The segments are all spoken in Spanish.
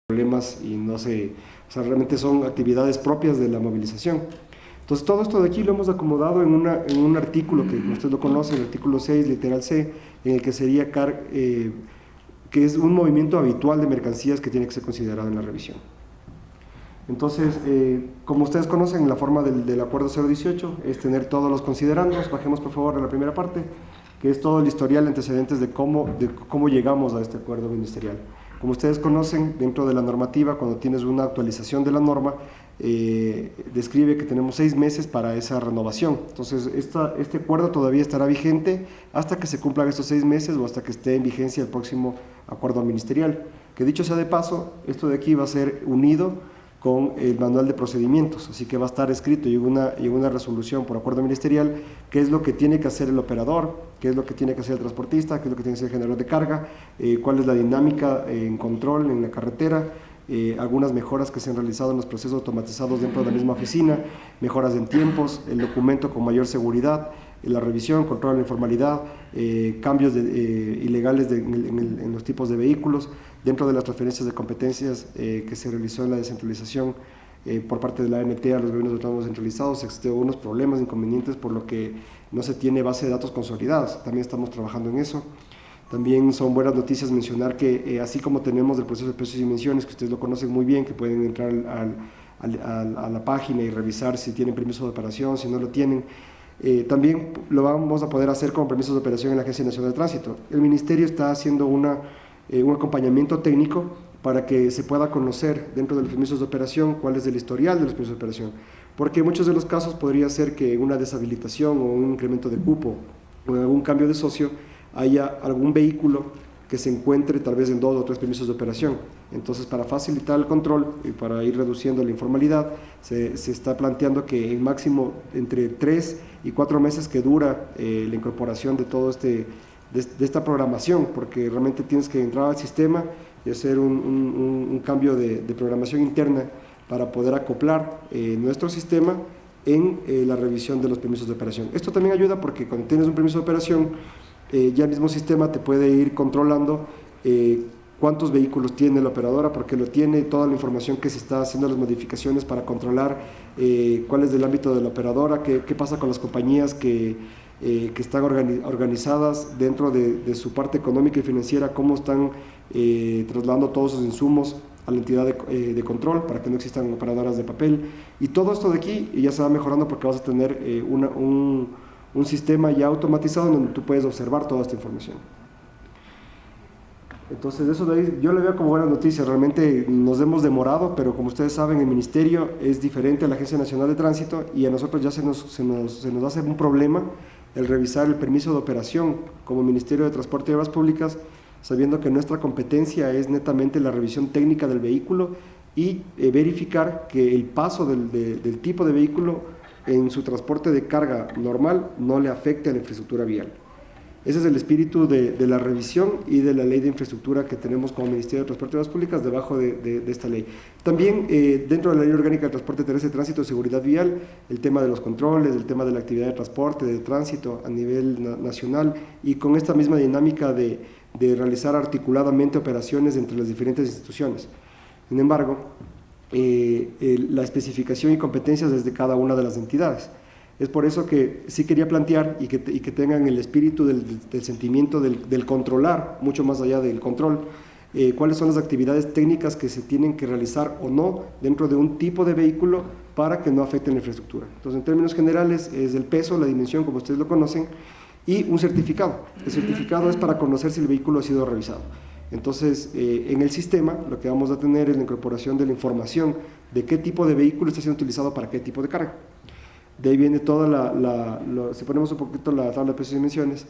problemas y no se, o sea, realmente son actividades propias de la movilización. Entonces todo esto de aquí lo hemos acomodado en un artículo que usted lo conoce, el artículo 6, literal C, en el que sería que es un movimiento habitual de mercancías que tiene que ser considerado en la revisión. Entonces, como ustedes conocen, la forma del acuerdo 018 es tener todos los considerandos. Bajemos por favor a la primera parte, que es todo el historial, antecedentes de cómo llegamos a este acuerdo ministerial. Como ustedes conocen, dentro de la normativa, cuando tienes una actualización de la norma, describe que tenemos 6 meses para esa renovación. Entonces, este acuerdo todavía estará vigente hasta que se cumplan estos 6 meses o hasta que esté en vigencia el próximo acuerdo ministerial. Que dicho sea de paso, esto de aquí va a ser unido con el manual de procedimientos, así que va a estar escrito y una resolución por acuerdo ministerial, qué es lo que tiene que hacer el operador, qué es lo que tiene que hacer el transportista, qué es lo que tiene que hacer el generador de carga, cuál es la dinámica en control en la carretera, algunas mejoras que se han realizado en los procesos automatizados dentro de la misma oficina, mejoras en tiempos, el documento con mayor seguridad, la revisión, control de la informalidad, cambios ilegales en los tipos de vehículos, dentro de las transferencias de competencias que se realizó en la descentralización por parte de la ANT a los gobiernos autónomos centralizados, existió unos problemas, inconvenientes, por lo que no se tiene base de datos consolidadas. También estamos trabajando en eso. También son buenas noticias mencionar que así como tenemos el proceso de precios y dimensiones, que ustedes lo conocen muy bien, que pueden entrar a la página y revisar si tienen permiso de operación, si no lo tienen, también lo vamos a poder hacer con permisos de operación en la Agencia Nacional de Tránsito. El Ministerio está haciendo un acompañamiento técnico para que se pueda conocer dentro de los permisos de operación cuál es el historial de los permisos de operación, porque en muchos de los casos podría ser que una deshabilitación o un incremento de cupo o en algún cambio de socio haya algún vehículo que se encuentre tal vez en 2 o 3 permisos de operación. Entonces, para facilitar el control y para ir reduciendo la informalidad, se está planteando que en máximo entre 3 y 4 meses que dura la incorporación de todo de esta programación, porque realmente tienes que entrar al sistema y hacer un cambio de programación interna para poder acoplar nuestro sistema en la revisión de los permisos de operación. Esto también ayuda porque cuando tienes un permiso de operación, ya el mismo sistema te puede ir controlando cuántos vehículos tiene la operadora, por qué lo tiene, toda la información que se está haciendo, las modificaciones para controlar cuál es el ámbito de la operadora, qué pasa con las compañías que están organizadas dentro de su parte económica y financiera, cómo están trasladando todos sus insumos a la entidad de control para que no existan operadoras de papel. Y todo esto de aquí ya se va mejorando porque vas a tener un sistema ya automatizado en donde tú puedes observar toda esta información. Entonces, eso de ahí yo le veo como buenas noticias. Realmente nos hemos demorado, pero como ustedes saben, el Ministerio es diferente a la Agencia Nacional de Tránsito y a nosotros ya se nos hace un problema el revisar el permiso de operación como Ministerio de Transporte y Obras Públicas, sabiendo que nuestra competencia es netamente la revisión técnica del vehículo y verificar que el paso del tipo de vehículo en su transporte de carga normal no le afecte a la infraestructura vial. Ese es el espíritu de la revisión y de la ley de infraestructura que tenemos como Ministerio de Transporte y Obras Públicas debajo de esta ley. También dentro de la Ley Orgánica de Transporte Terrestre, Tránsito y Seguridad Vial, el tema de los controles, el tema de la actividad de transporte, de tránsito a nivel nacional y con esta misma dinámica de realizar articuladamente operaciones entre las diferentes instituciones. Sin embargo, la especificación y competencias desde cada una de las entidades. Es por eso que sí quería plantear y que tengan el espíritu del sentimiento del controlar, mucho más allá del control, cuáles son las actividades técnicas que se tienen que realizar o no dentro de un tipo de vehículo para que no afecten la infraestructura. Entonces, en términos generales, es el peso, la dimensión, como ustedes lo conocen, y un certificado. El certificado es para conocer si el vehículo ha sido revisado. Entonces, en el sistema lo que vamos a tener es la incorporación de la información de qué tipo de vehículo está siendo utilizado para qué tipo de carga. De ahí viene toda si ponemos un poquito la tabla de precios y dimensiones,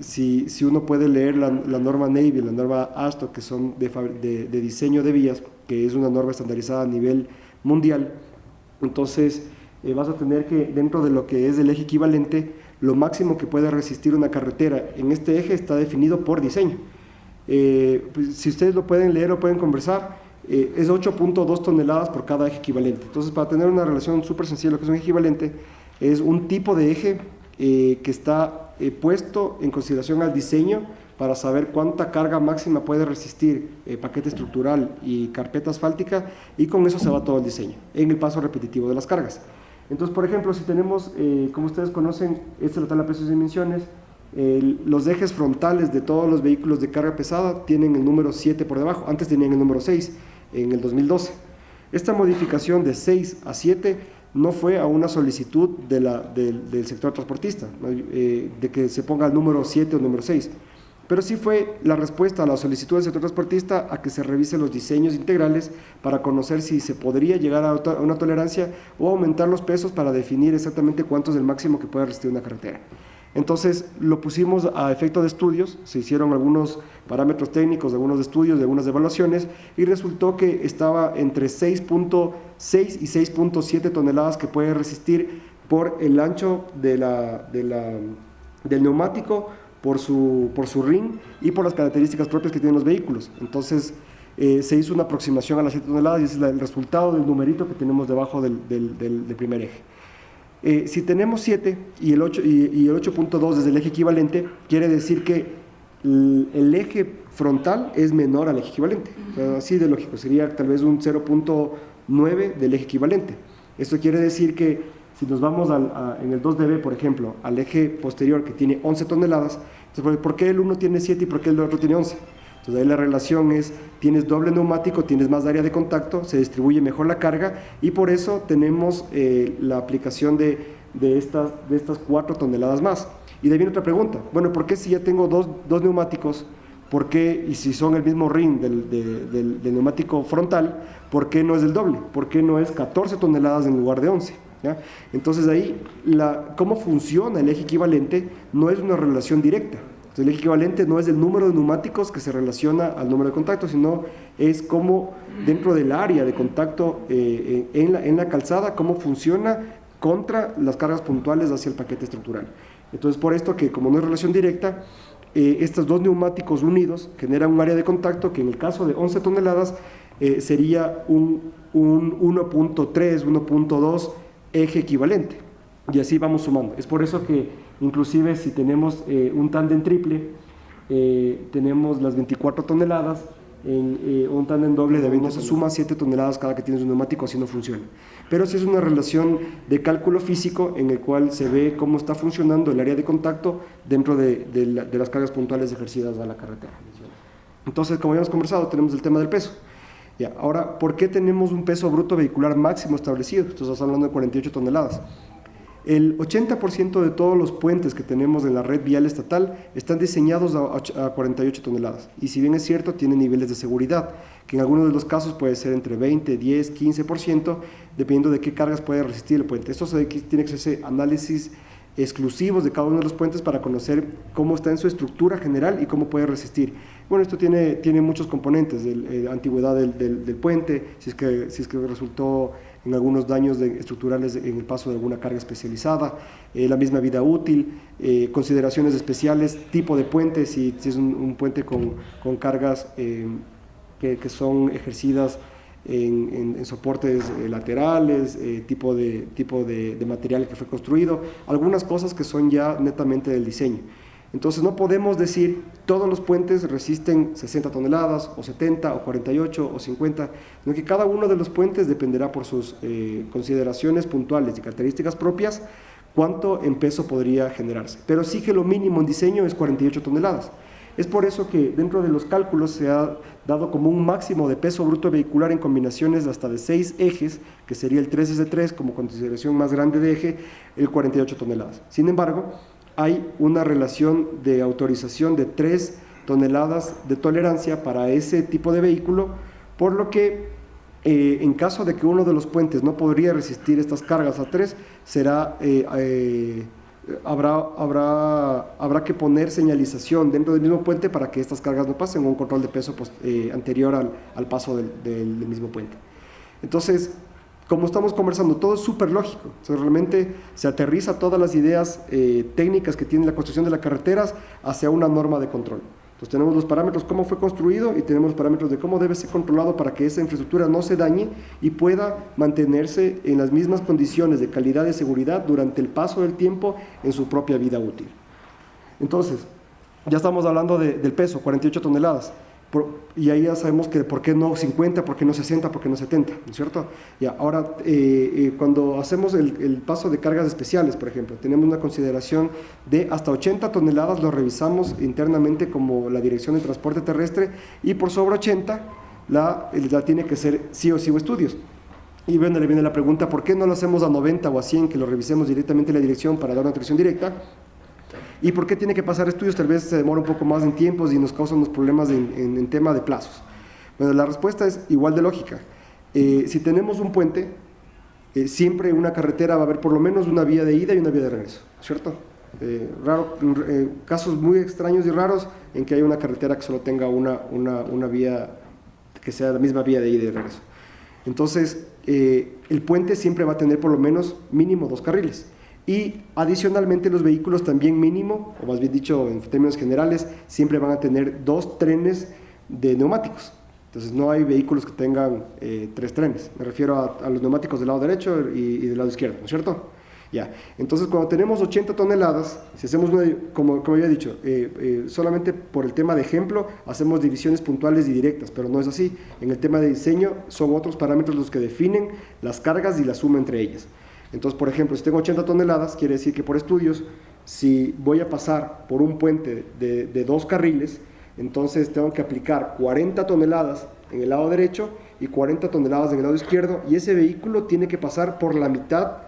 si uno puede leer la norma Navy, la norma ASTO, que son de diseño de vías, que es una norma estandarizada a nivel mundial, entonces vas a tener que dentro de lo que es el eje equivalente, lo máximo que puede resistir una carretera en este eje está definido por diseño. Pues, si ustedes lo pueden leer o pueden conversar, es 8.2 toneladas por cada eje equivalente. Entonces, para tener una relación súper sencilla, lo que es un eje equivalente es un tipo de eje que está puesto en consideración al diseño para saber cuánta carga máxima puede resistir paquete estructural y carpeta asfáltica, y con eso se va todo el diseño, en el paso repetitivo de las cargas. Entonces, por ejemplo, si tenemos, como ustedes conocen, esta es la tabla de pesos y dimensiones, los ejes frontales de todos los vehículos de carga pesada tienen el número 7 por debajo, antes tenían el número 6 en el 2012. Esta modificación de 6 a 7 no fue a una solicitud del sector transportista, ¿no? De que se ponga el número 7 o el número 6, pero sí fue la respuesta a la solicitud del sector transportista a que se revisen los diseños integrales para conocer si se podría llegar a una tolerancia o aumentar los pesos para definir exactamente cuánto es el máximo que puede resistir una carretera. Entonces lo pusimos a efecto de estudios, se hicieron algunos parámetros técnicos, algunos estudios, de algunas evaluaciones, y resultó que estaba entre 6.6 y 6.7 toneladas que puede resistir por el ancho del neumático, por su ring y por las características propias que tienen los vehículos. Entonces se hizo una aproximación a las 7 toneladas y ese es el resultado del numerito que tenemos debajo del primer eje. Si tenemos 7 y el 8.2 desde el eje equivalente, quiere decir que el eje frontal es menor al eje equivalente. O sea, así de lógico, sería tal vez un 0.9 del eje equivalente. Esto quiere decir que si nos vamos en el 2DB, por ejemplo, al eje posterior que tiene 11 toneladas, entonces, ¿por qué el uno tiene 7 y por qué el otro tiene 11? Entonces ahí la relación es, tienes doble neumático, tienes más área de contacto, se distribuye mejor la carga, y por eso tenemos la aplicación de estas 4 toneladas más. Y de ahí viene otra pregunta, bueno, ¿por qué si ya tengo dos neumáticos, por qué, y si son el mismo ring del neumático frontal, por qué no es el doble? ¿Por qué no es 14 toneladas en lugar de 11? ¿Ya? Entonces ahí, cómo funciona el eje equivalente no es una relación directa. Entonces, el eje equivalente no es el número de neumáticos que se relaciona al número de contacto, sino es cómo dentro del área de contacto en la calzada, cómo funciona contra las cargas puntuales hacia el paquete estructural. Entonces, por esto que como no es relación directa, estos dos neumáticos unidos generan un área de contacto que en el caso de 11 toneladas sería un 1.3, 1.2 eje equivalente. Y así vamos sumando. Es por eso que inclusive si tenemos un tándem triple, tenemos las 24 toneladas, en un tándem doble de 20 se suma 7 toneladas cada que tienes un neumático, así no funciona. Pero sí es una relación de cálculo físico en el cual se ve cómo está funcionando el área de contacto dentro de las cargas puntuales ejercidas a la carretera. Entonces, como habíamos conversado, tenemos el tema del peso. Ya, ahora, ¿por qué tenemos un peso bruto vehicular máximo establecido? Estamos hablando de 48 toneladas. El 80% de todos los puentes que tenemos en la red vial estatal están diseñados a 48 toneladas. Y si bien es cierto, tienen niveles de seguridad, que en algunos de los casos puede ser entre 20, 10, 15%, dependiendo de qué cargas puede resistir el puente. Esto tiene que hacerse análisis exclusivos de cada uno de los puentes para conocer cómo está en su estructura general y cómo puede resistir. Bueno, esto tiene muchos componentes, antigüedad del puente, si es que resultó en algunos daños estructurales en el paso de alguna carga especializada, la misma vida útil, consideraciones especiales, tipo de puente, si es un puente con cargas que son ejercidas en soportes laterales, tipo de material que fue construido, algunas cosas que son ya netamente del diseño. Entonces no podemos decir todos los puentes resisten 60 toneladas o 70 o 48 o 50, sino que cada uno de los puentes dependerá por sus consideraciones puntuales y características propias cuánto en peso podría generarse. Pero sí que lo mínimo en diseño es 48 toneladas. Es por eso que dentro de los cálculos se ha dado como un máximo de peso bruto vehicular en combinaciones hasta de 6 ejes, que sería el 3S3 como consideración más grande de eje, el 48 toneladas. Sin embargo, hay una relación de autorización de 3 toneladas de tolerancia para ese tipo de vehículo, por lo que en caso de que uno de los puentes no podría resistir estas cargas a 3, habrá que poner señalización dentro del mismo puente para que estas cargas no pasen, o un control de peso anterior al paso del mismo puente. Entonces, como estamos conversando, todo es súper lógico. O sea, realmente se aterriza todas las ideas técnicas que tiene la construcción de las carreteras hacia una norma de control. Entonces tenemos los parámetros cómo fue construido y tenemos los parámetros de cómo debe ser controlado para que esa infraestructura no se dañe y pueda mantenerse en las mismas condiciones de calidad y seguridad durante el paso del tiempo en su propia vida útil. Entonces, ya estamos hablando del peso, 48 toneladas. Y ahí ya sabemos que por qué no 50, por qué no 60, por qué no 70, ¿no es cierto? Ya, ahora, cuando hacemos el paso de cargas especiales, por ejemplo, tenemos una consideración de hasta 80 toneladas, lo revisamos internamente como la Dirección de Transporte Terrestre, y por sobre 80 la tiene que ser sí o sí o estudios. Y bueno, le viene la pregunta, ¿por qué no lo hacemos a 90 o a 100, que lo revisemos directamente en la dirección para dar una atribución directa? ¿Y por qué tiene que pasar estudios? Tal vez se demora un poco más en tiempos y nos causa unos problemas en tema de plazos. Bueno, la respuesta es igual de lógica. Si tenemos un puente, siempre en una carretera va a haber por lo menos una vía de ida y una vía de regreso, ¿cierto? Casos muy extraños y raros en que hay una carretera que solo tenga una vía, que sea la misma vía de ida y de regreso. Entonces, el puente siempre va a tener por lo menos mínimo 2 carriles. Y adicionalmente los vehículos también mínimo, o más bien dicho en términos generales, siempre van a tener 2 trenes de neumáticos. Entonces no hay vehículos que tengan 3 trenes. Me refiero a los neumáticos del lado derecho y del lado izquierdo, ¿no es cierto? Ya. Entonces cuando tenemos 80 toneladas, si hacemos como había dicho, solamente por el tema de ejemplo, hacemos divisiones puntuales y directas, pero no es así. En el tema de diseño son otros parámetros los que definen las cargas y la suma entre ellas. Entonces, por ejemplo, si tengo 80 toneladas, quiere decir que por estudios, si voy a pasar por un puente de 2 carriles, entonces tengo que aplicar 40 toneladas en el lado derecho y 40 toneladas en el lado izquierdo, y ese vehículo tiene que pasar por la mitad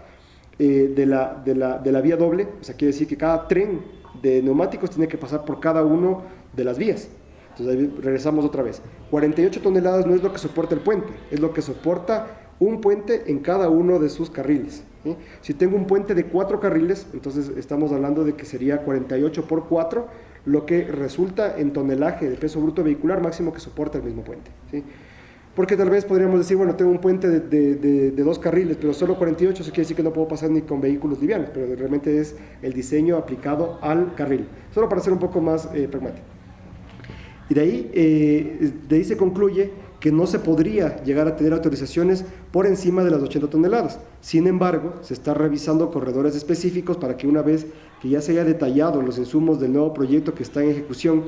de la vía doble. O sea, quiere decir que cada tren de neumáticos tiene que pasar por cada uno de las vías. Entonces ahí regresamos otra vez. 48 toneladas no es lo que soporta el puente, es lo que soporta un puente en cada uno de sus carriles, ¿sí? Si tengo un puente de 4 carriles, entonces estamos hablando de que sería 48 por 4, lo que resulta en tonelaje de peso bruto vehicular máximo que soporta el mismo puente, ¿sí? Porque tal vez podríamos decir, bueno, tengo un puente de 2 carriles, pero solo 48, eso quiere decir que no puedo pasar ni con vehículos livianos, pero realmente es el diseño aplicado al carril, solo para ser un poco más pragmático. Y de ahí se concluye que no se podría llegar a tener autorizaciones por encima de las 80 toneladas. Sin embargo, se está revisando corredores específicos para que una vez que ya se haya detallado los insumos del nuevo proyecto que está en ejecución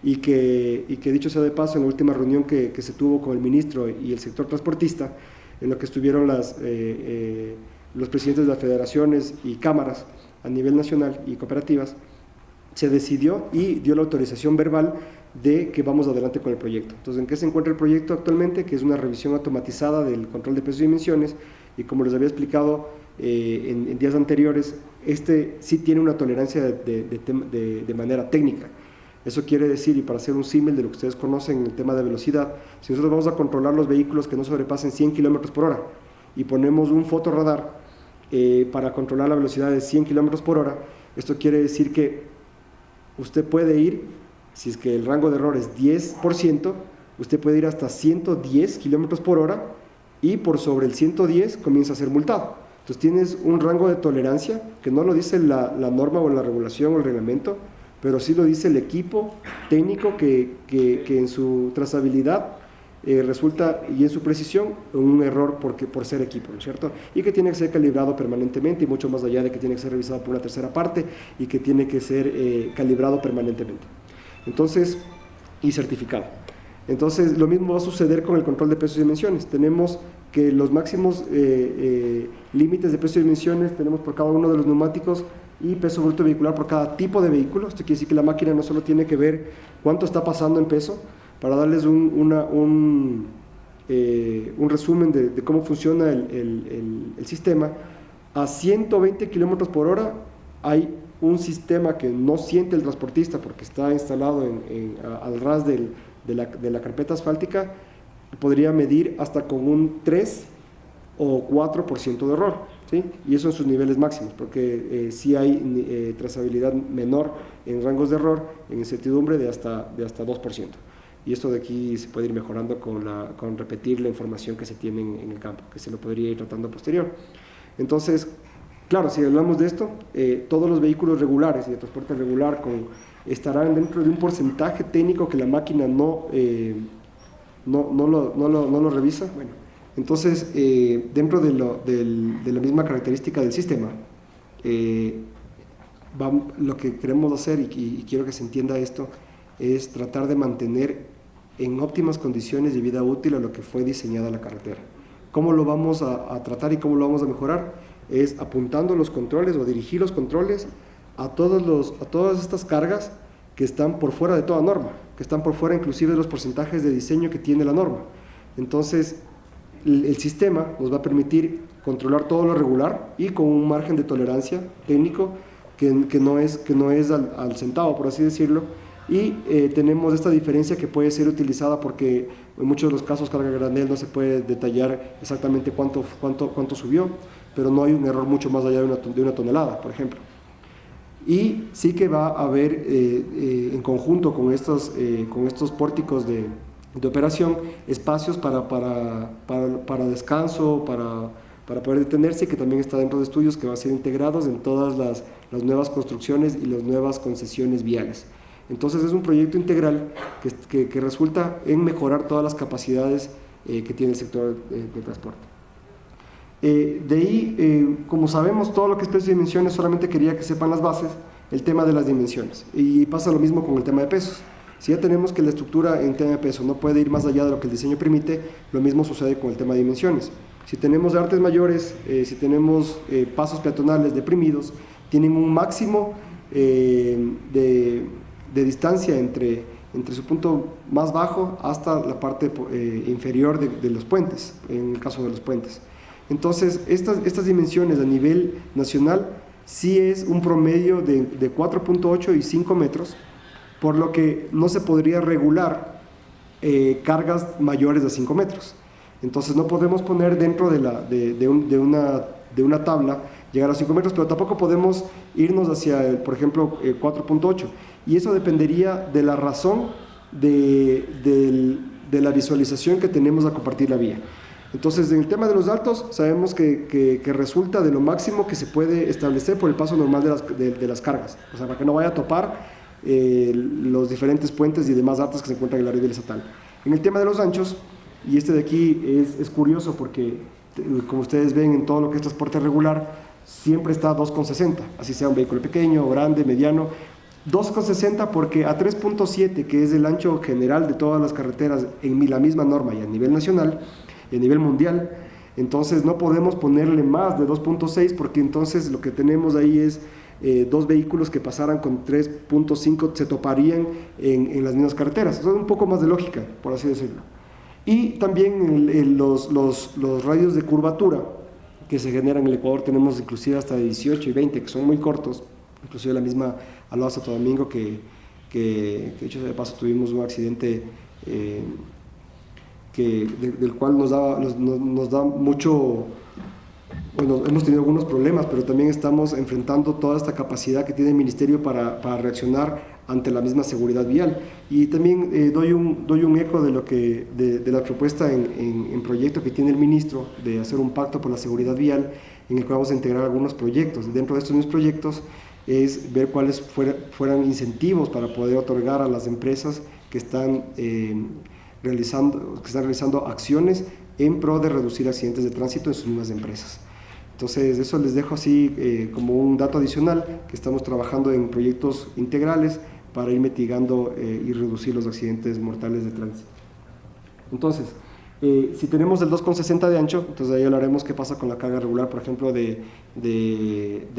y que dicho sea de paso, en la última reunión que se tuvo con el ministro y el sector transportista, en lo que estuvieron los presidentes de las federaciones y cámaras a nivel nacional y cooperativas, se decidió y dio la autorización verbal de que vamos adelante con el proyecto. Entonces, ¿en qué se encuentra el proyecto actualmente? Que es una revisión automatizada del control de pesos y dimensiones, y como les había explicado en días anteriores, sí tiene una tolerancia de manera técnica. Eso quiere decir, y para hacer un símil de lo que ustedes conocen en el tema de velocidad, si nosotros vamos a controlar los vehículos que no sobrepasen 100 km por hora y ponemos un fotorradar para controlar la velocidad de 100 km por hora, esto quiere decir que usted puede ir, si es que el rango de error es 10%, usted puede ir hasta 110 km por hora y por sobre el 110 comienza a ser multado. Entonces tienes un rango de tolerancia que no lo dice la norma o la regulación o el reglamento, pero sí lo dice el equipo técnico que en su trazabilidad resulta, y en su precisión, un error por ser equipo, ¿no es cierto? Y que tiene que ser calibrado permanentemente, y mucho más allá de que tiene que ser revisado por una tercera parte y que tiene que ser calibrado permanentemente. Entonces, y certificado. Entonces, lo mismo va a suceder con el control de pesos y dimensiones. Tenemos que los máximos límites de peso y dimensiones tenemos por cada uno de los neumáticos y peso bruto vehicular por cada tipo de vehículo. Esto quiere decir que la máquina no solo tiene que ver cuánto está pasando en peso, para darles un resumen de cómo funciona el sistema. A 120 km por hora hay un sistema que no siente el transportista porque está instalado al ras de la carpeta asfáltica, podría medir hasta con un 3 o 4% de error, ¿sí? Y eso en sus niveles máximos, porque sí hay trazabilidad menor en rangos de error, en incertidumbre de hasta 2%. Y esto de aquí se puede ir mejorando con repetir la información que se tiene en el campo, que se lo podría ir tratando posterior. Entonces, claro, si hablamos de esto, todos los vehículos regulares y de transporte regular estarán dentro de un porcentaje técnico que la máquina no lo revisa. Bueno, entonces, dentro de la misma característica del sistema, lo que queremos hacer, y quiero que se entienda esto, es tratar de mantener en óptimas condiciones de vida útil a lo que fue diseñada la carretera. ¿Cómo lo vamos a tratar y cómo lo vamos a mejorar? Es apuntando los controles o dirigir los controles a todas estas cargas que están por fuera de toda norma, que están por fuera inclusive de los porcentajes de diseño que tiene la norma. Entonces, el sistema nos va a permitir controlar todo lo regular y con un margen de tolerancia técnico que no es al centavo, por así decirlo, y tenemos esta diferencia que puede ser utilizada porque en muchos de los casos carga granel no se puede detallar exactamente cuánto subió, pero no hay un error mucho más allá de una tonelada, por ejemplo. Y sí que va a haber en conjunto con estos pórticos de operación espacios para descanso, para poder detenerse, que también está dentro de estudios que van a ser integrados en todas las nuevas construcciones y las nuevas concesiones viales. Entonces es un proyecto integral que resulta en mejorar todas las capacidades que tiene el sector de transporte. De ahí, como sabemos, todo lo que es pesos y dimensiones, solamente quería que sepan las bases, el tema de las dimensiones. Y pasa lo mismo con el tema de pesos. Si ya tenemos que la estructura en tema de peso no puede ir más allá de lo que el diseño permite, lo mismo sucede con el tema de dimensiones. Si tenemos artes mayores, si tenemos pasos peatonales deprimidos, tienen un máximo de distancia entre su punto más bajo hasta la parte inferior de los puentes, en el caso de los puentes. Entonces, estas dimensiones a nivel nacional sí es un promedio de 4.8 y 5 metros, por lo que no se podría regular cargas mayores de 5 metros. Entonces no podemos poner dentro de una tabla llegar a 5 metros, pero tampoco podemos irnos hacia, por ejemplo, 4.8. Y eso dependería de la razón de la visualización que tenemos a compartir la vía. Entonces, en el tema de los altos, sabemos que resulta de lo máximo que se puede establecer por el paso normal de las cargas. O sea, para que no vaya a topar los diferentes puentes y demás datos que se encuentran en la red estatal. En el tema de los anchos, y este de aquí es curioso porque, como ustedes ven en todo lo que es transporte regular, siempre está 2,60, así sea un vehículo pequeño, grande, mediano. 2,60 porque a 3,7, que es el ancho general de todas las carreteras en la misma norma y a nivel nacional y a nivel mundial, entonces no podemos ponerle más de 2,6 porque entonces lo que tenemos ahí es dos vehículos que pasaran con 3,5 se toparían en las mismas carreteras. Eso es un poco más de lógica, por así decirlo. Y también los radios de curvatura que se generan en el Ecuador tenemos inclusive hasta de 18 y 20, que son muy cortos. Inclusive la misma Aloha Santo Domingo, que hecho de paso tuvimos un accidente del cual nos da mucho. Bueno, hemos tenido algunos problemas, pero también estamos enfrentando toda esta capacidad que tiene el Ministerio para reaccionar ante la misma seguridad vial. Y también doy un eco de la propuesta en proyecto que tiene el ministro de hacer un pacto por la seguridad vial, en el que vamos a integrar algunos proyectos. Dentro de estos mismos proyectos es ver cuáles fueran incentivos para poder otorgar a las empresas que están realizando acciones en pro de reducir accidentes de tránsito en sus mismas empresas. Entonces, eso les dejo así como un dato adicional, que estamos trabajando en proyectos integrales para ir mitigando y reducir los accidentes mortales de tránsito. Entonces, si tenemos el 2,60 de ancho, entonces ahí hablaremos qué pasa con la carga regular, por ejemplo, de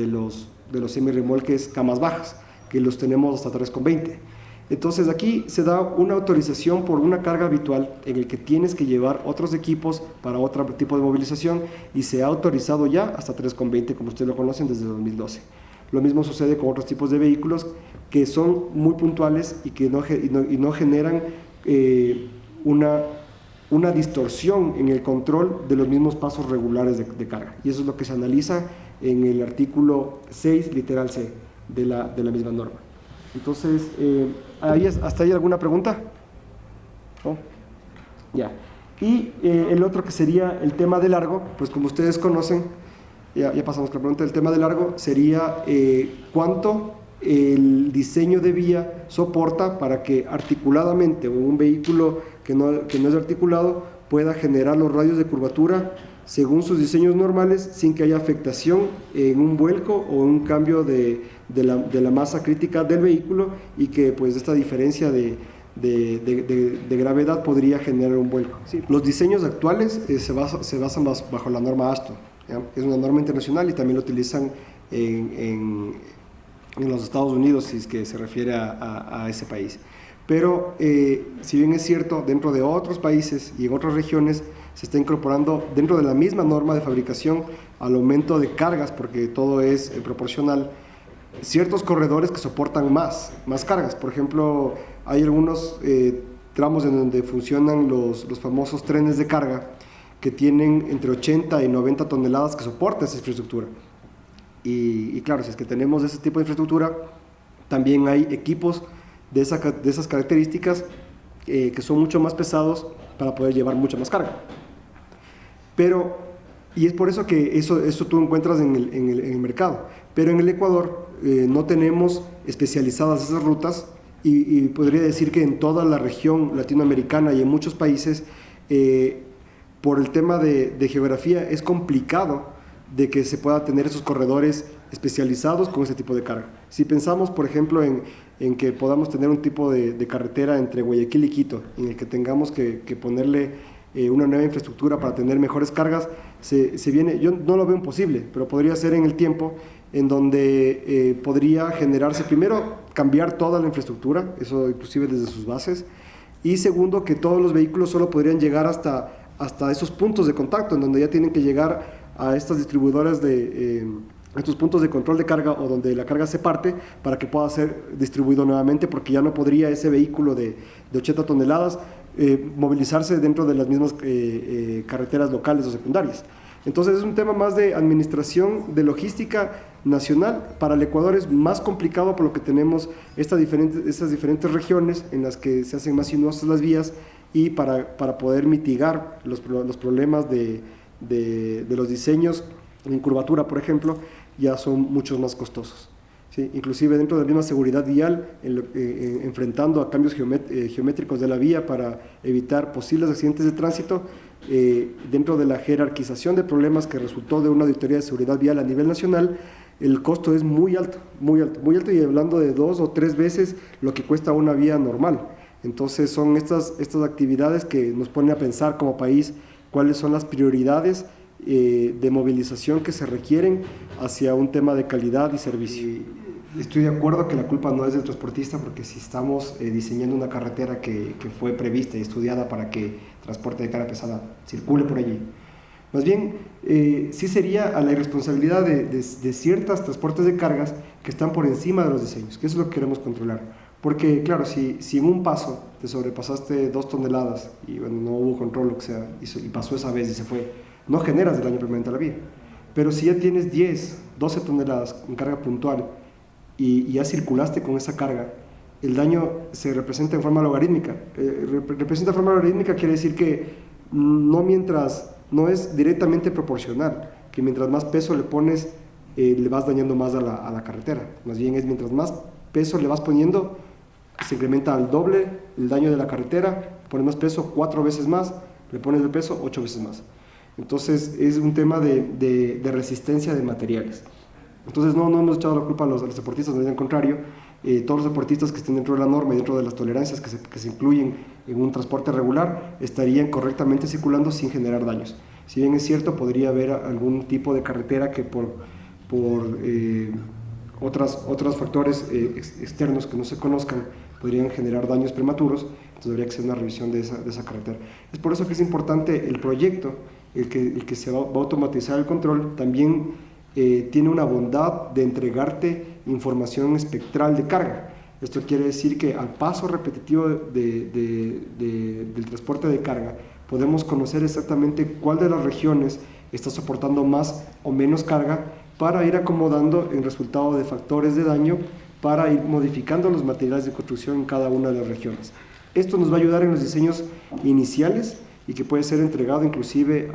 los semirremolques camas bajas, que los tenemos hasta 3,20. Entonces aquí se da una autorización por una carga habitual en el que tienes que llevar otros equipos para otro tipo de movilización, y se ha autorizado ya hasta 3,20, como ustedes lo conocen, desde 2012. Lo mismo sucede con otros tipos de vehículos que son muy puntuales y que no generan una distorsión en el control de los mismos pasos regulares de carga. Y eso es lo que se analiza en el artículo 6, literal C, de la misma norma. Entonces, ¿hasta ahí alguna pregunta? ¿No? Ya. Y el otro, que sería el tema de largo, pues como ustedes conocen, ya pasamos con la pregunta. El tema de largo sería cuánto el diseño de vía soporta para que articuladamente un vehículo que no es articulado pueda generar los radios de curvatura según sus diseños normales, sin que haya afectación en un vuelco o un cambio de la masa crítica del vehículo, y que pues esta diferencia de gravedad podría generar un vuelco. ¿Sí? Los diseños actuales se basan bajo la norma AASHTO, ¿ya? Es una norma internacional y también lo utilizan en los Estados Unidos, si es que se refiere a ese país. Pero si bien es cierto, dentro de otros países y en otras regiones se está incorporando dentro de la misma norma de fabricación al aumento de cargas, porque todo es proporcional, ciertos corredores que soportan más cargas. Por ejemplo, hay algunos tramos en donde funcionan los famosos trenes de carga que tienen entre 80 y 90 toneladas que soporta esa infraestructura. Y claro, si es que tenemos ese tipo de infraestructura, también hay equipos de esas características que son mucho más pesados para poder llevar mucha más carga. Y es por eso que eso tú encuentras en el mercado. Pero en el Ecuador no tenemos especializadas esas rutas, y podría decir que en toda la región latinoamericana y en muchos países, por el tema de geografía, es complicado de que se pueda tener esos corredores especializados con ese tipo de carga. Si pensamos, por ejemplo, en que podamos tener un tipo de carretera entre Guayaquil y Quito, en el que tengamos que ponerle una nueva infraestructura para tener mejores cargas, yo no lo veo imposible, pero podría ser en el tiempo en donde podría generarse, primero, cambiar toda la infraestructura, eso inclusive desde sus bases, y segundo, que todos los vehículos solo podrían llegar hasta esos puntos de contacto, en donde ya tienen que llegar a estas distribuidoras estos puntos de control de carga, o donde la carga se parte para que pueda ser distribuido nuevamente, porque ya no podría ese vehículo de 80 toneladas movilizarse dentro de las mismas carreteras locales o secundarias. Entonces es un tema más de administración, de logística nacional. Para el Ecuador es más complicado, por lo que tenemos estas diferentes regiones en las que se hacen más sinuosas las vías, y para poder mitigar los problemas de los diseños en curvatura, por ejemplo, ya son muchos más costosos. ¿Sí? Inclusive dentro de la misma seguridad vial, enfrentando a cambios geométricos de la vía para evitar posibles accidentes de tránsito, dentro de la jerarquización de problemas que resultó de una auditoría de seguridad vial a nivel nacional, el costo es muy alto, y hablando de 2 o 3 veces lo que cuesta una vía normal. Entonces son estas actividades que nos ponen a pensar como país cuáles son las prioridades de movilización que se requieren hacia un tema de calidad y servicio. Estoy de acuerdo que la culpa no es del transportista, porque si estamos diseñando una carretera que fue prevista y estudiada para que transporte de carga pesada circule por allí, más bien sí sería a la irresponsabilidad de ciertos transportes de cargas que están por encima de los diseños, que eso es lo que queremos controlar. Porque claro, si en un paso te sobrepasaste 2 toneladas y bueno, no hubo control, lo que sea, y pasó esa vez y se fue, no generas daño permanente a la vía. Pero si ya tienes 10, 12 toneladas en carga puntual y ya circulaste con esa carga, el daño se representa en forma logarítmica. Representa en forma logarítmica quiere decir que no es directamente proporcional, que mientras más peso le pones, le vas dañando más a la carretera. Más bien es mientras más peso le vas poniendo, se incrementa al doble el daño de la carretera. Pones más peso, 4 veces más, le pones el peso, 8 veces más. Entonces es un tema de resistencia de materiales. Entonces no hemos echado la culpa a los deportistas, al contrario, todos los deportistas que estén dentro de la norma y dentro de las tolerancias que se incluyen en un transporte regular estarían correctamente circulando sin generar daños. Si bien es cierto, podría haber algún tipo de carretera que por otros factores externos que no se conozcan podrían generar daños prematuros, entonces habría que hacer una revisión de esa carretera. Es por eso que es importante el proyecto, el que se va a automatizar el control, también tiene una bondad de entregarte información espectral de carga. Esto quiere decir que al paso repetitivo del transporte de carga podemos conocer exactamente cuál de las regiones está soportando más o menos carga, para ir acomodando el resultado de factores de daño, para ir modificando los materiales de construcción en cada una de las regiones. Esto nos va a ayudar en los diseños iniciales, y que puede ser entregado inclusive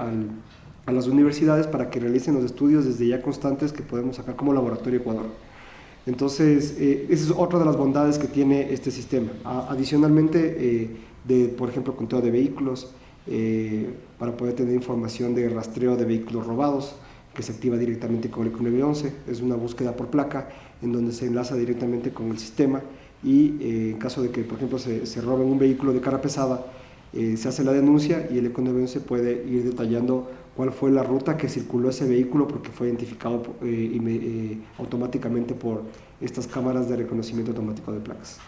a las universidades para que realicen los estudios desde ya constantes que podemos sacar como Laboratorio Ecuador. Entonces, esa es otra de las bondades que tiene este sistema. Adicionalmente, por ejemplo, conteo de vehículos, para poder tener información de rastreo de vehículos robados, que se activa directamente con el ECO 911. Es una búsqueda por placa en donde se enlaza directamente con el sistema y en caso de que, por ejemplo, se roben un vehículo de carga pesada, se hace la denuncia y el ECO 911 puede ir detallando cuál fue la ruta que circuló ese vehículo, porque fue identificado automáticamente por estas cámaras de reconocimiento automático de placas.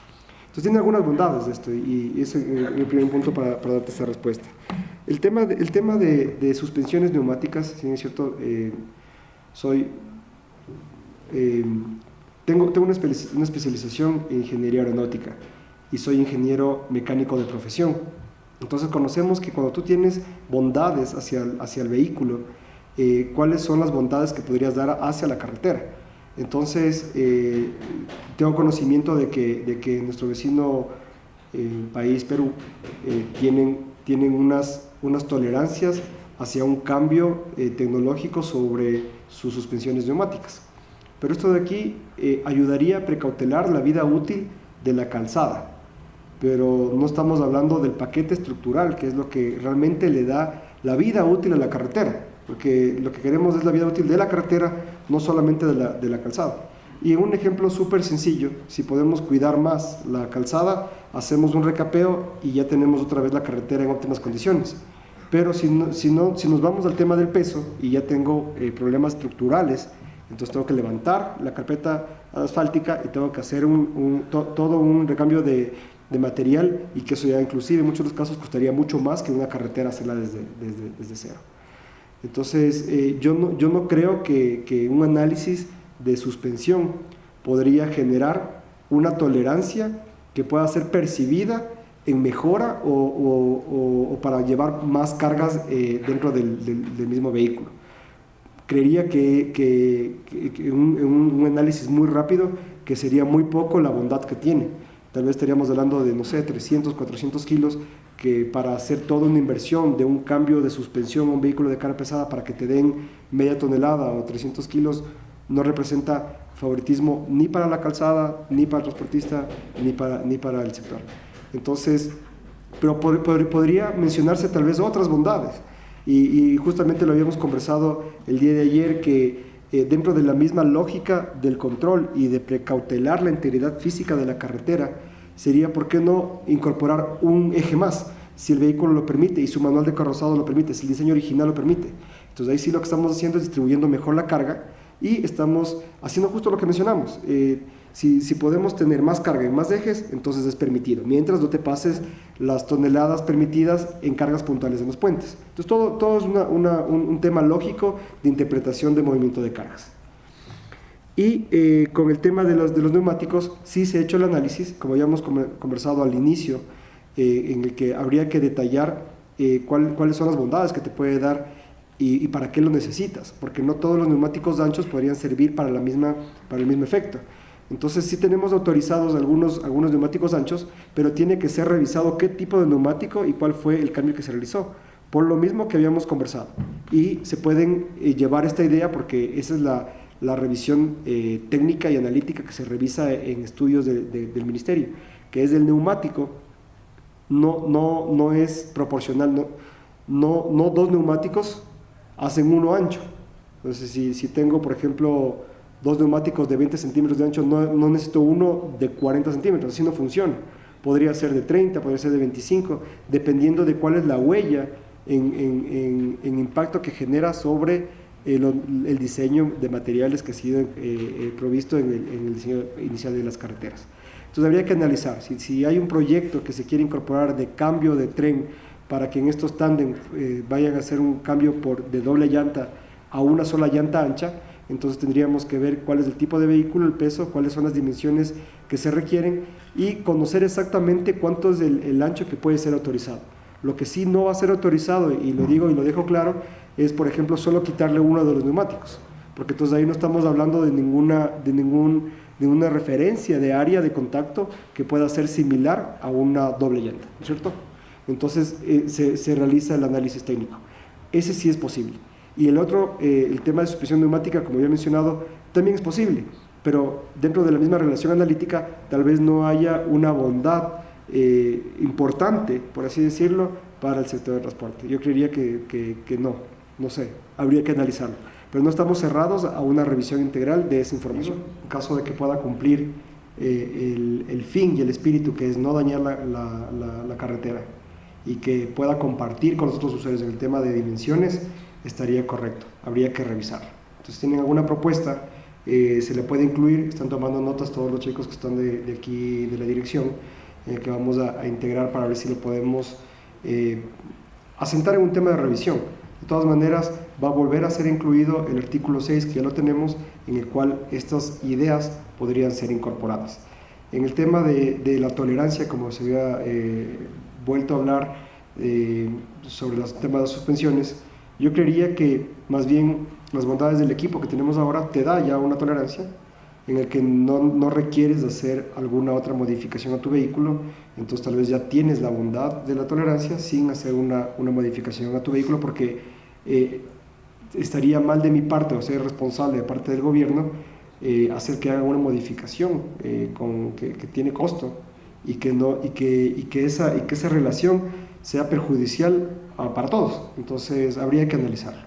Entonces tiene algunas bondades de esto y ese es mi primer punto para darte esa respuesta. El tema de suspensiones neumáticas, si es cierto, tengo una especialización en ingeniería aeronáutica y soy ingeniero mecánico de profesión. Entonces conocemos que cuando tú tienes bondades hacia el vehículo, cuáles son las bondades que podrías dar hacia la carretera. Entonces tengo conocimiento de que nuestro vecino país, Perú, tienen unas tolerancias hacia un cambio tecnológico sobre sus suspensiones neumáticas. Pero esto de aquí ayudaría a precautelar la vida útil de la calzada, pero no estamos hablando del paquete estructural, que es lo que realmente le da la vida útil a la carretera, porque lo que queremos es la vida útil de la carretera, no solamente de la calzada. Y un ejemplo súper sencillo: si podemos cuidar más la calzada, hacemos un recapeo y ya tenemos otra vez la carretera en óptimas condiciones. Pero si nos vamos al tema del peso y ya tengo problemas estructurales, entonces tengo que levantar la carpeta asfáltica y tengo que hacer todo un recambio de material, y que eso ya inclusive en muchos de los casos costaría mucho más que una carretera hacerla desde cero. Entonces yo no creo que un análisis de suspensión podría generar una tolerancia que pueda ser percibida en mejora o para llevar más cargas dentro del mismo vehículo. Creería que un análisis muy rápido, que sería muy poco la bondad que tiene. Tal vez estaríamos hablando de, no sé, 300, 400 kilos, que para hacer toda una inversión de un cambio de suspensión a un vehículo de carga pesada para que te den media tonelada o 300 kilos, no representa favoritismo ni para la calzada, ni para el transportista, ni para el sector. Entonces, pero podría mencionarse tal vez otras bondades, y justamente lo habíamos conversado el día de ayer, que dentro de la misma lógica del control y de precautelar la integridad física de la carretera, sería, ¿por qué no incorporar un eje más? Si el vehículo lo permite y su manual de carrozado lo permite, si el diseño original lo permite. Entonces ahí sí lo que estamos haciendo es distribuyendo mejor la carga y estamos haciendo justo lo que mencionamos. Si podemos tener más carga en más ejes, entonces es permitido, mientras no te pases las toneladas permitidas en cargas puntuales en los puentes. Entonces todo es un tema lógico de interpretación de movimiento de cargas. Y con el tema de los neumáticos, sí se ha hecho el análisis, como ya hemos conversado al inicio, en el que habría que detallar cuáles son las bondades que te puede dar y para qué lo necesitas, porque no todos los neumáticos anchos podrían servir para el mismo efecto. Entonces sí tenemos autorizados algunos neumáticos anchos, pero tiene que ser revisado qué tipo de neumático y cuál fue el cambio que se realizó, por lo mismo que habíamos conversado. Y se pueden llevar esta idea, porque esa es la revisión técnica y analítica que se revisa en estudios del ministerio, que es el neumático no es proporcional, no dos neumáticos hacen uno ancho. Entonces si tengo, por ejemplo, dos neumáticos de 20 centímetros de ancho, no necesito uno de 40 centímetros, así no funciona. Podría ser de 30, podría ser de 25, dependiendo de cuál es la huella en impacto que genera sobre el diseño de materiales que ha sido provisto en el diseño inicial de las carreteras. Entonces habría que analizar si hay un proyecto que se quiere incorporar de cambio de tren para que en estos tándem vayan a hacer un cambio de doble llanta a una sola llanta ancha. Entonces tendríamos que ver cuál es el tipo de vehículo, el peso, cuáles son las dimensiones que se requieren y conocer exactamente cuánto es el ancho que puede ser autorizado. Lo que sí no va a ser autorizado, y lo digo y lo dejo claro, es, por ejemplo, solo quitarle uno de los neumáticos, porque entonces ahí no estamos hablando de ninguna referencia de área de contacto que pueda ser similar a una doble llanta, ¿no es cierto? Entonces se realiza el análisis técnico. Ese sí es posible. Y el otro, el tema de suspensión neumática, como ya he mencionado, también es posible, pero dentro de la misma relación analítica tal vez no haya una bondad importante, por así decirlo, para el sector de transporte. Yo creería que no sé, habría que analizarlo. Pero no estamos cerrados a una revisión integral de esa información. En caso de que pueda cumplir el fin y el espíritu, que es no dañar la carretera, y que pueda compartir con los otros usuarios en el tema de dimensiones, estaría correcto, habría que revisarlo. Entonces, ¿tienen alguna propuesta? Se le puede incluir, están tomando notas todos los chicos que están de aquí, de la dirección, que vamos a integrar para ver si lo podemos asentar en un tema de revisión. De todas maneras, va a volver a ser incluido el artículo 6, que ya lo tenemos, en el cual estas ideas podrían ser incorporadas. En el tema de la tolerancia, como se había vuelto a hablar sobre los temas de suspensiones, yo creería que más bien las bondades del equipo que tenemos ahora te da ya una tolerancia en el que no requieres hacer alguna otra modificación a tu vehículo, entonces tal vez ya tienes la bondad de la tolerancia sin hacer una modificación a tu vehículo, porque estaría mal de mi parte, o ser responsable de parte del gobierno, hacer que haga una modificación que tiene costo y que esa relación sea perjudicial para todos. Entonces habría que analizarlo.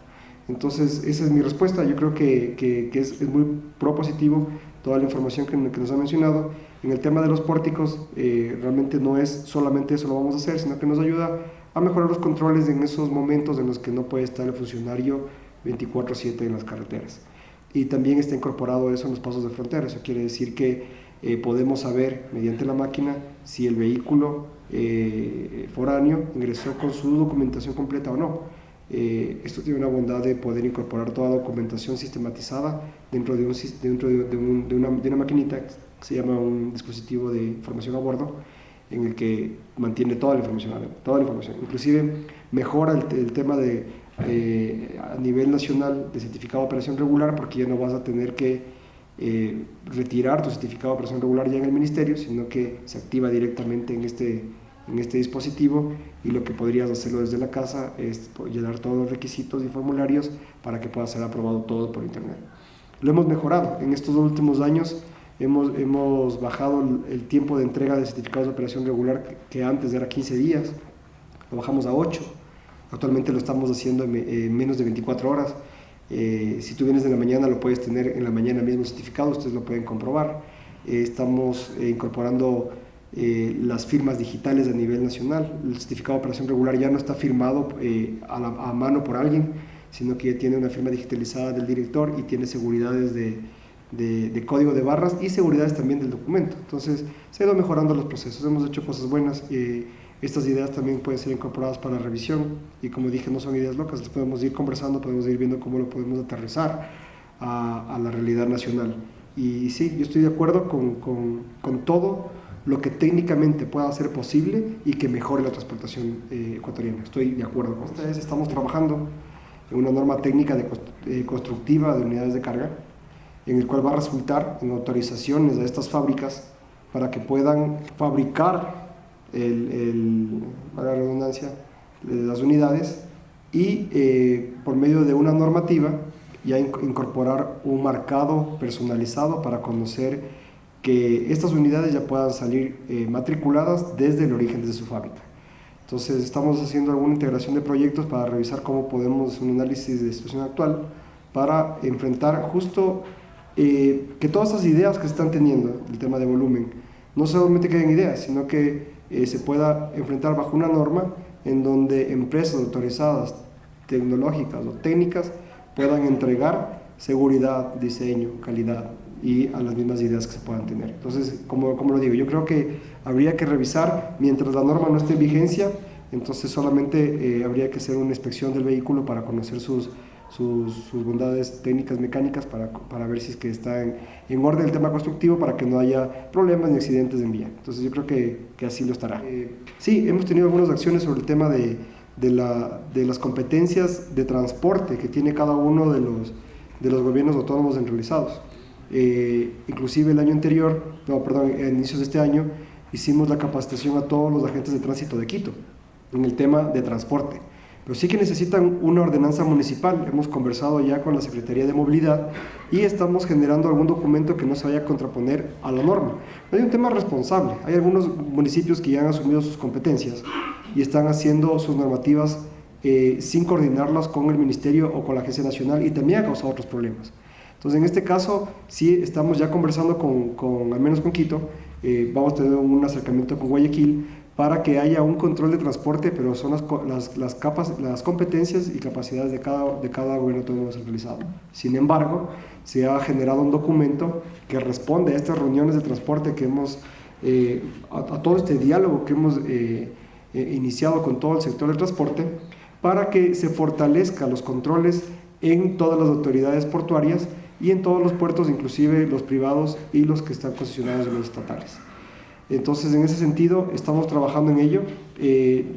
Entonces esa es mi respuesta. Yo creo que es muy propositivo toda la información que nos ha mencionado. En el tema de los pórticos, realmente no es solamente eso lo vamos a hacer, sino que nos ayuda a mejorar los controles en esos momentos en los que no puede estar el funcionario 24/7 en las carreteras. Y también está incorporado eso en los pasos de frontera. Eso quiere decir que podemos saber mediante la máquina si el vehículo foráneo ingresó con su documentación completa o no. Esto tiene una bondad de poder incorporar toda documentación sistematizada dentro de una maquinita que se llama un dispositivo de información a bordo, en el que mantiene toda la información. Inclusive mejora el tema a nivel nacional de certificado de operación regular, porque ya no vas a tener que retirar tu certificado de operación regular ya en el ministerio, sino que se activa directamente en este dispositivo, y lo que podrías hacerlo desde la casa es llenar todos los requisitos y formularios para que pueda ser aprobado todo por internet. Lo hemos mejorado en estos 2 últimos años. Hemos bajado el tiempo de entrega de certificados de operación regular, que antes era 15 días, lo bajamos a 8. Actualmente lo estamos haciendo en menos de 24 horas. Si tú vienes de la mañana, lo puedes tener en la mañana mismo certificado, ustedes lo pueden comprobar. Estamos incorporando las firmas digitales a nivel nacional. El certificado de operación regular ya no está firmado a mano por alguien, sino que ya tiene una firma digitalizada del director y tiene seguridades de código de barras y seguridades también del documento. Entonces se ha ido mejorando los procesos, hemos hecho cosas buenas. Estas ideas también pueden ser incorporadas para revisión, y como dije, no son ideas locas, las podemos ir conversando, podemos ir viendo cómo lo podemos aterrizar a la realidad nacional. Y sí, yo estoy de acuerdo con todo lo que técnicamente pueda ser posible y que mejore la transportación ecuatoriana. Estoy de acuerdo con ustedes. Estamos trabajando en una norma técnica constructiva de unidades de carga, en el cual va a resultar en autorizaciones a estas fábricas para que puedan fabricar para la redundancia, las unidades, y por medio de una normativa ya incorporar un marcado personalizado para conocer que estas unidades ya puedan salir matriculadas desde el origen de su fábrica. Entonces estamos haciendo alguna integración de proyectos para revisar cómo podemos hacer un análisis de situación actual para enfrentar justo que todas estas ideas que se están teniendo, el tema de volumen, no solamente queden ideas, sino que se pueda enfrentar bajo una norma en donde empresas autorizadas, tecnológicas o técnicas, puedan entregar seguridad, diseño, calidad y a las mismas ideas que se puedan tener. Entonces, como lo digo, yo creo que habría que revisar, mientras la norma no esté en vigencia, entonces solamente habría que hacer una inspección del vehículo para conocer sus bondades técnicas, mecánicas, para ver si es que está en orden el tema constructivo, para que no haya problemas ni accidentes en vía. Entonces yo creo que así lo estará. Sí, hemos tenido algunas acciones sobre el tema de las competencias de transporte que tiene cada uno de los gobiernos autónomos centralizados. Inclusive el año anterior, a inicios de este año, hicimos la capacitación a todos los agentes de tránsito de Quito en el tema de transporte. Pero sí que necesitan una ordenanza municipal. Hemos conversado ya con la Secretaría de Movilidad y estamos generando algún documento que no se vaya a contraponer a la norma. Hay un tema responsable. Hay algunos municipios que ya han asumido sus competencias y están haciendo sus normativas sin coordinarlas con el Ministerio o con la Agencia Nacional, y también ha causado otros problemas. Entonces, en este caso, sí estamos ya conversando al menos con Quito, vamos a tener un acercamiento con Guayaquil para que haya un control de transporte, pero son las competencias y capacidades de cada gobierno autónomo descentralizado. Sin embargo, se ha generado un documento que responde a estas reuniones de transporte que hemos, a todo este diálogo que hemos iniciado con todo el sector del transporte, para que se fortalezcan los controles en todas las autoridades portuarias y en todos los puertos, inclusive los privados y los que están concesionados en los estatales. Entonces, en ese sentido, estamos trabajando en ello.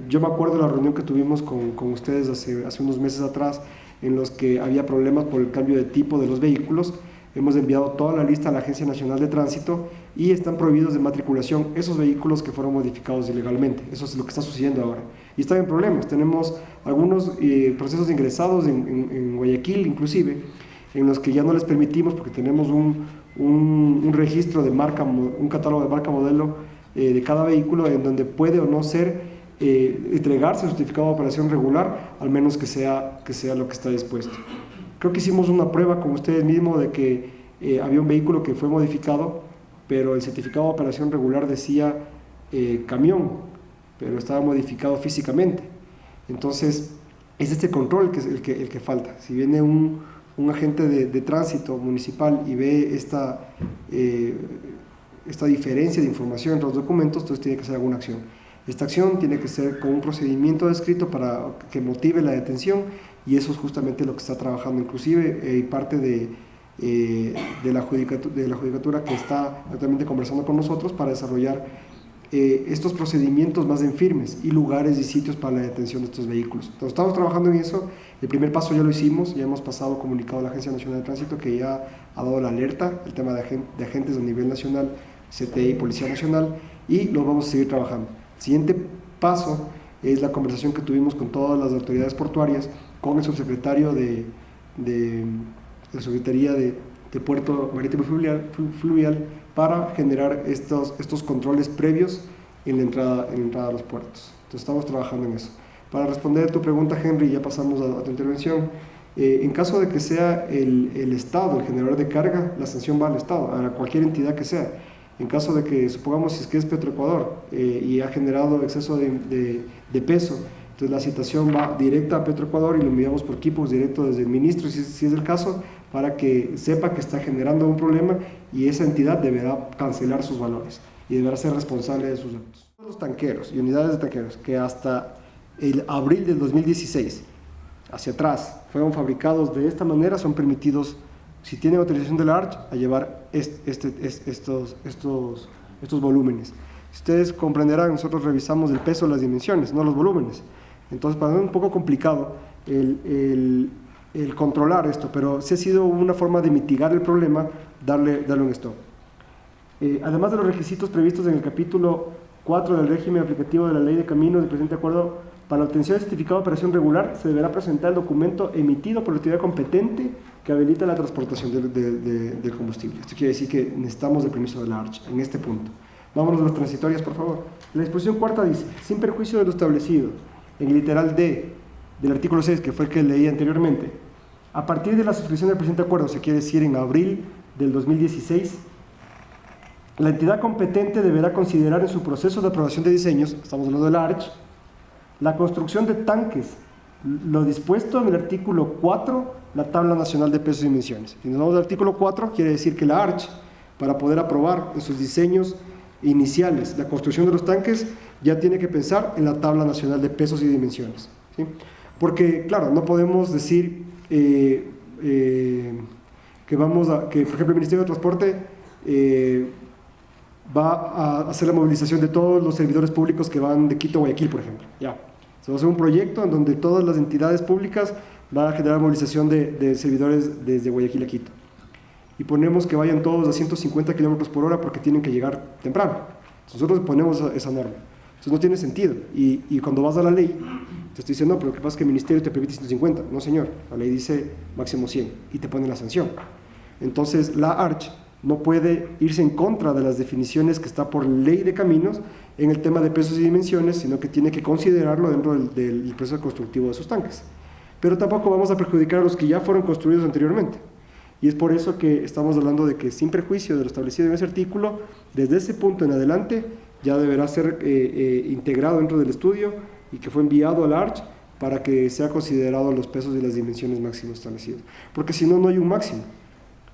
Yo me acuerdo de la reunión que tuvimos con ustedes hace unos meses atrás, en los que había problemas por el cambio de tipo de los vehículos. Hemos enviado toda la lista a la Agencia Nacional de Tránsito y están prohibidos de matriculación esos vehículos que fueron modificados ilegalmente. Eso es lo que está sucediendo ahora. Y están en problemas. Tenemos algunos procesos ingresados en Guayaquil, inclusive, en los que ya no les permitimos, porque tenemos un registro de marca, un catálogo de marca modelo de cada vehículo, en donde puede o no ser entregarse el certificado de operación regular, al menos que sea lo que está dispuesto. Creo que hicimos una prueba con ustedes mismos de que había un vehículo que fue modificado, pero el certificado de operación regular decía camión, pero estaba modificado físicamente. Entonces, es este control el que falta. Si viene un agente de tránsito municipal y ve esta diferencia de información entre los documentos, entonces tiene que hacer alguna acción. Esta acción tiene que ser con un procedimiento descrito para que motive la detención, y eso es justamente lo que está trabajando, inclusive parte de la judicatura que está actualmente conversando con nosotros para desarrollar estos procedimientos más en firmes y lugares y sitios para la detención de estos vehículos. Entonces, estamos trabajando en eso. El primer paso ya lo hicimos, ya hemos pasado comunicado a la Agencia Nacional de Tránsito, que ya ha dado la alerta, el tema de agentes a nivel nacional, CTI, Policía Nacional, y lo vamos a seguir trabajando. El siguiente paso es la conversación que tuvimos con todas las autoridades portuarias, con el subsecretario de la Secretaría de Puerto Marítimo Fluvial, para generar estos controles previos en la entrada a los puertos. Entonces, estamos trabajando en eso. Para responder a tu pregunta, Henry, ya pasamos a tu intervención. En caso de que sea el Estado el generador de carga, la sanción va al Estado, a cualquier entidad que sea. En caso de que, supongamos, si es que es Petroecuador y ha generado exceso de peso, entonces la citación va directa a Petroecuador y lo enviamos por equipos directo desde el ministro, si es el caso, para que sepa que está generando un problema, y esa entidad deberá cancelar sus valores y deberá ser responsable de sus actos. Los tanqueros y unidades de tanqueros que hasta el abril del 2016 hacia atrás fueron fabricados de esta manera son permitidos, si tienen autorización de la ARCH, a llevar estos volúmenes. Ustedes comprenderán, nosotros revisamos el peso, las dimensiones, no los volúmenes. Entonces, para mí es un poco complicado el controlar esto, pero sí ha sido una forma de mitigar el problema, darle un stop. Además de los requisitos previstos en el capítulo 4 del régimen aplicativo de la Ley de Caminos del presente acuerdo, para la obtención del certificado de operación regular se deberá presentar el documento emitido por la autoridad competente que habilita la transportación del combustible. Esto quiere decir que necesitamos el permiso de la ARCH en este punto. Vámonos a las transitorias, por favor. La disposición cuarta dice: sin perjuicio de lo establecido en el literal D del artículo 6, que fue el que leí anteriormente, a partir de la suscripción del presente acuerdo, se quiere decir en abril del 2016, la entidad competente deberá considerar en su proceso de aprobación de diseños, estamos hablando de la ARCH, la construcción de tanques, lo dispuesto en el artículo 4, la Tabla Nacional de Pesos y Dimensiones. Si nos vamos al artículo 4, quiere decir que la ARCH, para poder aprobar en sus diseños iniciales la construcción de los tanques, ya tiene que pensar en la Tabla Nacional de Pesos y Dimensiones, ¿sí? Porque, claro, no podemos decir que por ejemplo, el Ministerio de Transporte va a hacer la movilización de todos los servidores públicos que van de Quito a Guayaquil, por ejemplo. Ya. Se va a hacer un proyecto en donde todas las entidades públicas van a generar movilización de servidores desde Guayaquil a Quito. Y ponemos que vayan todos a 150 kilómetros por hora porque tienen que llegar temprano. Nosotros ponemos esa norma. Entonces no tiene sentido. Y cuando vas a la ley, te estoy diciendo, no, pero lo que pasa es que el ministerio te permite 150. No, señor, la ley dice máximo 100 y te pone la sanción. Entonces la ARCH no puede irse en contra de las definiciones que está por ley de caminos en el tema de pesos y dimensiones, sino que tiene que considerarlo dentro del proceso constructivo de sus tanques. Pero tampoco vamos a perjudicar a los que ya fueron construidos anteriormente. Y es por eso que estamos hablando de que, sin perjuicio de lo establecido en ese artículo, desde ese punto en adelante ya deberá ser integrado dentro del estudio y que fue enviado al ARCH para que sea considerado los pesos y las dimensiones máximas establecidos. Porque si no, no hay un máximo.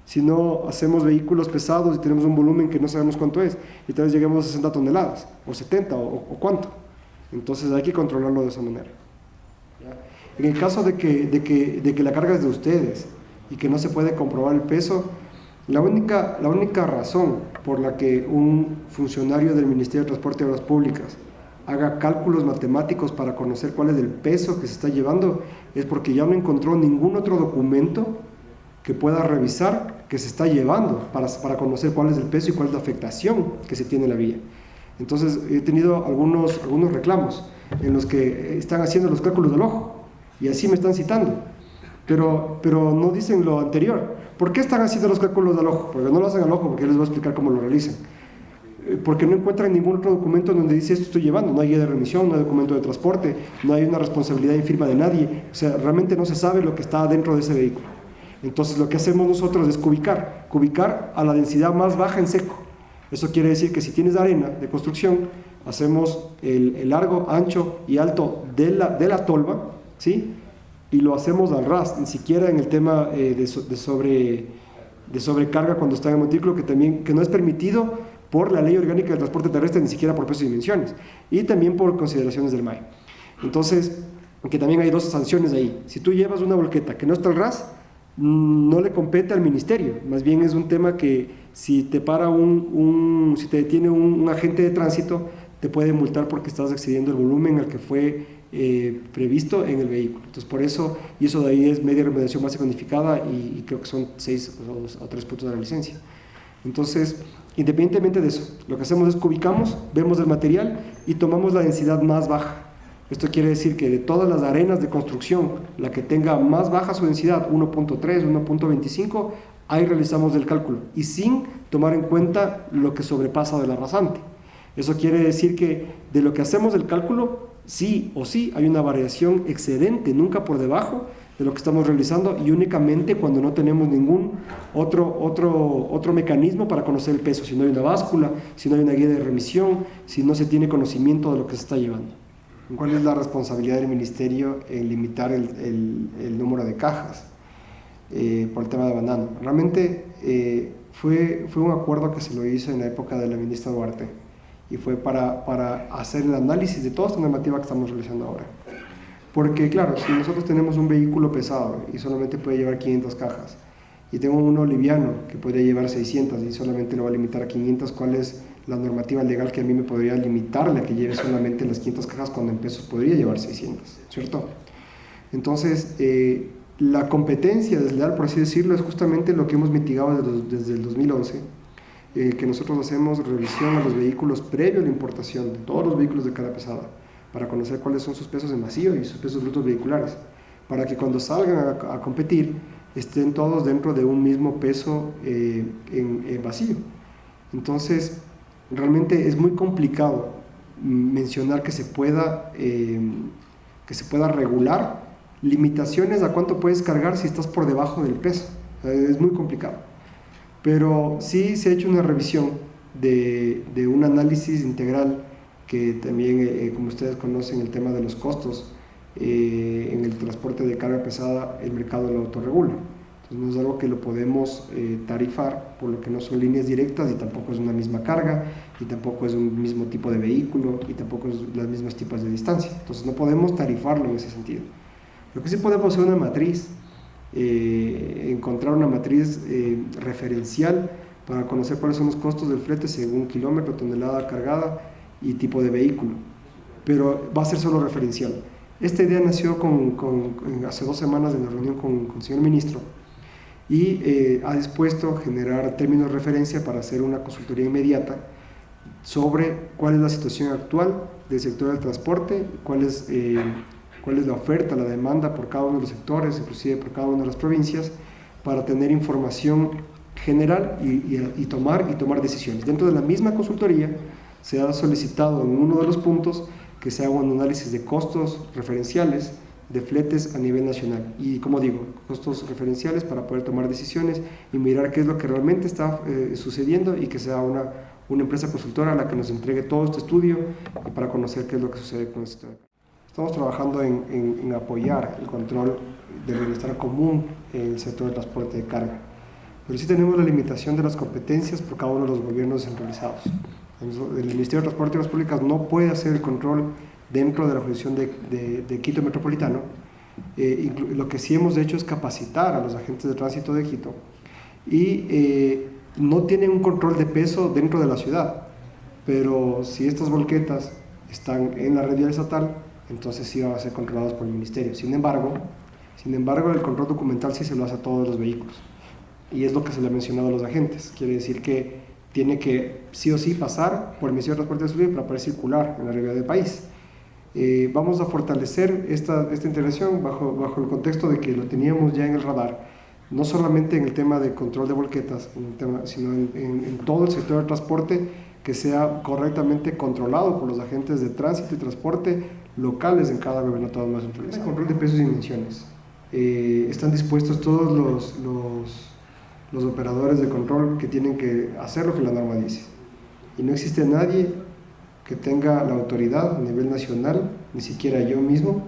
Si no hacemos vehículos pesados y tenemos un volumen que no sabemos cuánto es, y tal vez lleguemos a 60 toneladas, o 70, o cuánto. Entonces hay que controlarlo de esa manera. En el caso de que la carga es de ustedes y que no se puede comprobar el peso, la única razón por la que un funcionario del Ministerio de Transporte y Obras Públicas haga cálculos matemáticos para conocer cuál es el peso que se está llevando es porque ya no encontró ningún otro documento que pueda revisar que se está llevando para conocer cuál es el peso y cuál es la afectación que se tiene en la vía. Entonces he tenido algunos reclamos en los que están haciendo los cálculos del ojo y así me están citando, pero no dicen lo anterior. ¿Por qué están haciendo los cálculos del ojo? Porque no lo hacen al ojo, porque yo les voy a explicar cómo lo realizan. Porque no encuentran ningún otro documento donde dice esto estoy llevando, no hay guía de remisión, no hay documento de transporte, no hay una responsabilidad en firma de nadie, o sea, realmente no se sabe lo que está dentro de ese vehículo. Entonces lo que hacemos nosotros es cubicar a la densidad más baja en seco. Eso quiere decir que si tienes arena de construcción, hacemos el largo, ancho y alto de la tolva, ¿sí? Y lo hacemos al ras, ni siquiera en el tema de sobrecarga cuando está en el montículo, que no es permitido por la Ley Orgánica del Transporte Terrestre, ni siquiera por pesos y dimensiones, y también por consideraciones del MAE. Entonces, que también hay dos sanciones ahí. Si tú llevas una volqueta que no está al ras, no le compete al ministerio, más bien es un tema que si te para si te detiene un agente de tránsito, te puede multar porque estás excediendo el volumen al que fue previsto en el vehículo. Entonces por eso, y eso de ahí es media remuneración básica unificada y creo que son 6 o 3 puntos de la licencia. Entonces, independientemente de eso, lo que hacemos es cubicamos, vemos el material y tomamos la densidad más baja. Esto quiere decir que de todas las arenas de construcción, la que tenga más baja su densidad, 1.3, 1.25, ahí realizamos el cálculo y sin tomar en cuenta lo que sobrepasa de la rasante. Eso quiere decir que de lo que hacemos el cálculo, sí o sí hay una variación excedente, nunca por debajo de lo que estamos realizando y únicamente cuando no tenemos ningún otro mecanismo para conocer el peso, si no hay una báscula, si no hay una guía de remisión, si no se tiene conocimiento de lo que se está llevando. ¿Cuál es la responsabilidad del ministerio en limitar el número de cajas por el tema de banano? Realmente fue un acuerdo que se lo hizo en la época de la ministra Duarte y fue para hacer el análisis de toda esta normativa que estamos realizando ahora. Porque claro, si nosotros tenemos un vehículo pesado y solamente puede llevar 500 cajas y tengo uno liviano que podría llevar 600 y solamente lo va a limitar a 500, ¿cuál es la normativa legal que a mí me podría limitarle a que lleve solamente las 500 cajas cuando en pesos podría llevar 600, ¿cierto? Entonces, la competencia desleal, por así decirlo, es justamente lo que hemos mitigado desde el 2011, que nosotros hacemos revisión a los vehículos previo a la importación de todos los vehículos de carga pesada, para conocer cuáles son sus pesos en vacío y sus pesos brutos vehiculares, para que cuando salgan a competir estén todos dentro de un mismo peso en vacío. Entonces, realmente es muy complicado mencionar que se pueda regular limitaciones a cuánto puedes cargar si estás por debajo del peso. Es muy complicado. Pero sí se ha hecho una revisión de un análisis integral que también, como ustedes conocen, el tema de los costos en el transporte de carga pesada, el mercado lo autorregula. Entonces no es algo que lo podemos tarifar, por lo que no son líneas directas y tampoco es una misma carga y tampoco es un mismo tipo de vehículo y tampoco es los mismos tipos de distancia. Entonces no podemos tarifarlo en ese sentido. Lo que sí podemos hacer una matriz, encontrar una matriz referencial para conocer cuáles son los costos del flete según kilómetro, tonelada cargada y tipo de vehículo, pero va a ser solo referencial. Esta idea nació hace 2 semanas en la reunión con el señor ministro y ha dispuesto generar términos de referencia para hacer una consultoría inmediata sobre cuál es la situación actual del sector del transporte, cuál es la oferta, la demanda por cada uno de los sectores, inclusive por cada una de las provincias, para tener información general y tomar decisiones. Dentro de la misma consultoría se ha solicitado en uno de los puntos que se haga un análisis de costos referenciales de fletes a nivel nacional y, como digo, costos referenciales para poder tomar decisiones y mirar qué es lo que realmente está sucediendo, y que sea una empresa consultora la que nos entregue todo este estudio y para conocer qué es lo que sucede con esto. Estamos trabajando en apoyar el control del bienestar común en el sector del transporte de carga, pero sí tenemos la limitación de las competencias por cada uno de los gobiernos centralizados. El Ministerio de Transporte y Obras Públicas no puede hacer el control dentro de la jurisdicción de Quito Metropolitano. Lo que sí hemos hecho es capacitar a los agentes de tránsito de Quito y no tienen un control de peso dentro de la ciudad, pero si estas volquetas están en la red vial estatal, entonces sí van a ser controlados por el ministerio. Sin embargo, el control documental sí se lo hace a todos los vehículos, y es lo que se le ha mencionado a los agentes. Quiere decir que tiene que sí o sí pasar por el Ministerio de Transporte y Obras Públicas para poder circular en la red vial del país. Vamos a fortalecer esta intervención bajo el contexto de que lo teníamos ya en el radar, no solamente en el tema de control de volquetas, sino en todo el sector del transporte, que sea correctamente controlado por los agentes de tránsito y transporte locales en cada gobernador más centralizado. El control de pesos y dimensiones. Están dispuestos todos los operadores de control que tienen que hacer lo que la norma dice, y no existe nadie que tenga la autoridad a nivel nacional, ni siquiera yo mismo,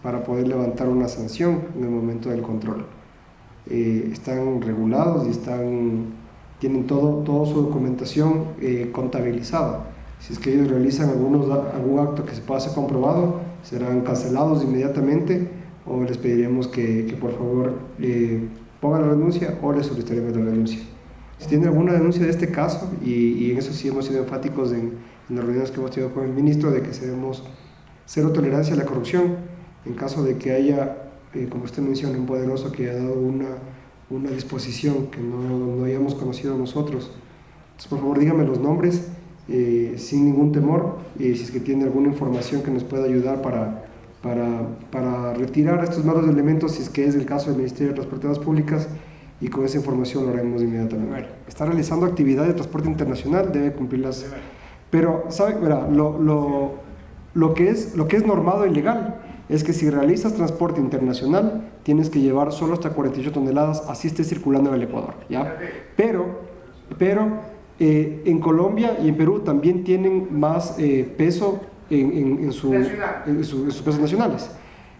para poder levantar una sanción en el momento del control. Están regulados y tienen toda su documentación contabilizada. Si es que ellos realizan algún acto que se pueda ser comprobado, serán cancelados inmediatamente, o les pediremos que por favor pongan la renuncia, o les solicitaremos la renuncia. Si tienen alguna denuncia de este caso, y en eso sí hemos sido enfáticos en las reuniones que hemos tenido con el ministro, de que debemos cero tolerancia a la corrupción, en caso de que haya, como usted menciona, un poderoso que haya dado una disposición que no hayamos conocido nosotros. Entonces, por favor, dígame los nombres sin ningún temor, y si es que tiene alguna información que nos pueda ayudar para retirar estos malos elementos, si es que es el caso del Ministerio de Transporte y Obras Públicas, y con esa información lo haremos inmediatamente. Está realizando actividades de transporte internacional, debe cumplirlas. Pero, ¿sabe? Verá, lo que es normado y legal es que si realizas transporte internacional tienes que llevar solo hasta 48 toneladas, así estés circulando en el Ecuador, ¿ya? Pero en Colombia y en Perú también tienen más peso en sus pesos nacionales.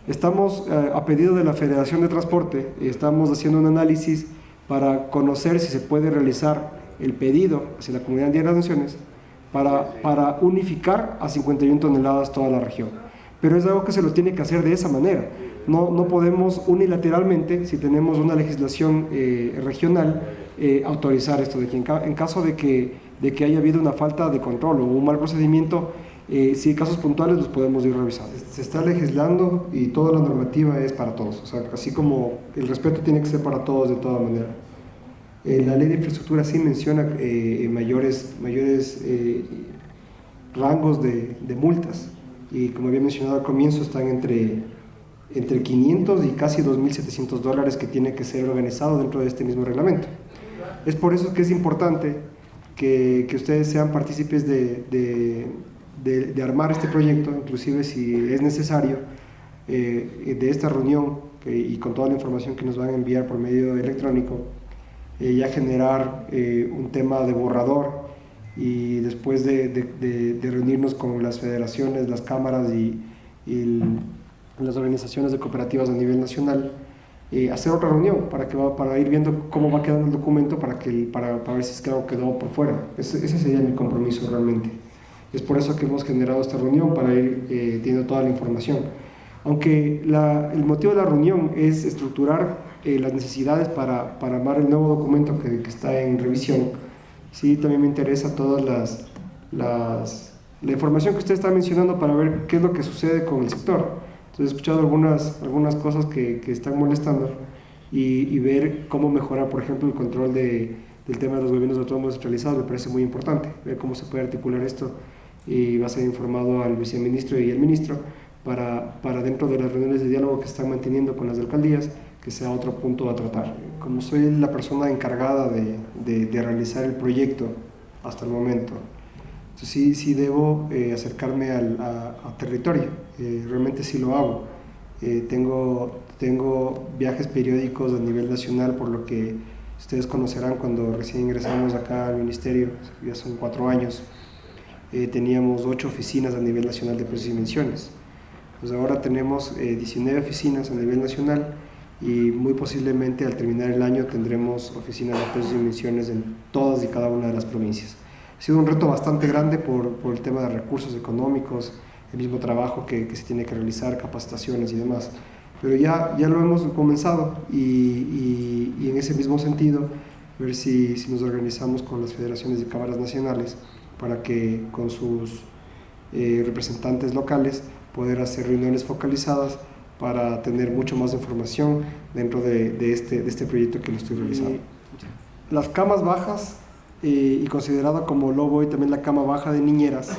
Estamos, a pedido de la Federación de Transporte, estamos haciendo un análisis para conocer si se puede realizar el pedido hacia la Comunidad Andina de las Naciones para unificar a 51 toneladas toda la región. Pero es algo que se lo tiene que hacer de esa manera. No podemos unilateralmente, si tenemos una legislación regional, autorizar esto. En caso de que haya habido una falta de control o un mal procedimiento, si hay casos puntuales los podemos ir revisando. Se está legislando y toda la normativa es para todos, o sea, así como el respeto tiene que ser para todos de toda manera. La ley de infraestructura sí menciona mayores rangos de multas, y como había mencionado al comienzo, están entre 500 y casi $2.700 que tiene que ser organizado dentro de este mismo reglamento. Es por eso que es importante que ustedes sean partícipes de armar este proyecto, inclusive si es necesario, de esta reunión y con toda la información que nos van a enviar por medio electrónico, ya generar un tema de borrador, y después de reunirnos con las federaciones, las cámaras y las organizaciones de cooperativas a nivel nacional, hacer otra reunión para ir viendo cómo va quedando el documento, para ver si es que algo quedó por fuera. Ese sería mi compromiso realmente. Es por eso que hemos generado esta reunión, para ir teniendo toda la información. Aunque el motivo de la reunión es estructurar las necesidades para armar el nuevo documento que está en revisión, sí, también me interesa toda la información que usted está mencionando para ver qué es lo que sucede con el sector. Entonces he escuchado algunas cosas que están molestando, y ver cómo mejorar, por ejemplo, el control del tema de los gobiernos autónomos descentralizados. Me parece muy importante ver cómo se puede articular esto, y va a ser informado al viceministro y al ministro para dentro de las reuniones de diálogo que están manteniendo con las alcaldías, que sea otro punto a tratar. como soy la persona encargada de realizar el proyecto hasta el momento, entonces sí debo acercarme a territorio, realmente sí lo hago. Tengo viajes periódicos a nivel nacional, por lo que ustedes conocerán cuando recién ingresamos acá al ministerio, ya son 4 años, teníamos 8 oficinas a nivel nacional de precios y dimensiones. Pues ahora tenemos 19 oficinas a nivel nacional y muy posiblemente al terminar el año tendremos oficinas de precios y dimensiones en todas y cada una de las provincias. Ha sido un reto bastante grande por el tema de recursos económicos, el mismo trabajo que se tiene que realizar, capacitaciones y demás. Pero ya lo hemos comenzado y en ese mismo sentido, ver si nos organizamos con las federaciones de cámaras nacionales para que con sus representantes locales poder hacer reuniones focalizadas para tener mucho más información dentro de este proyecto que lo estoy realizando. Las camas bajas, y considerada como Lobo y también la cama baja de niñeras,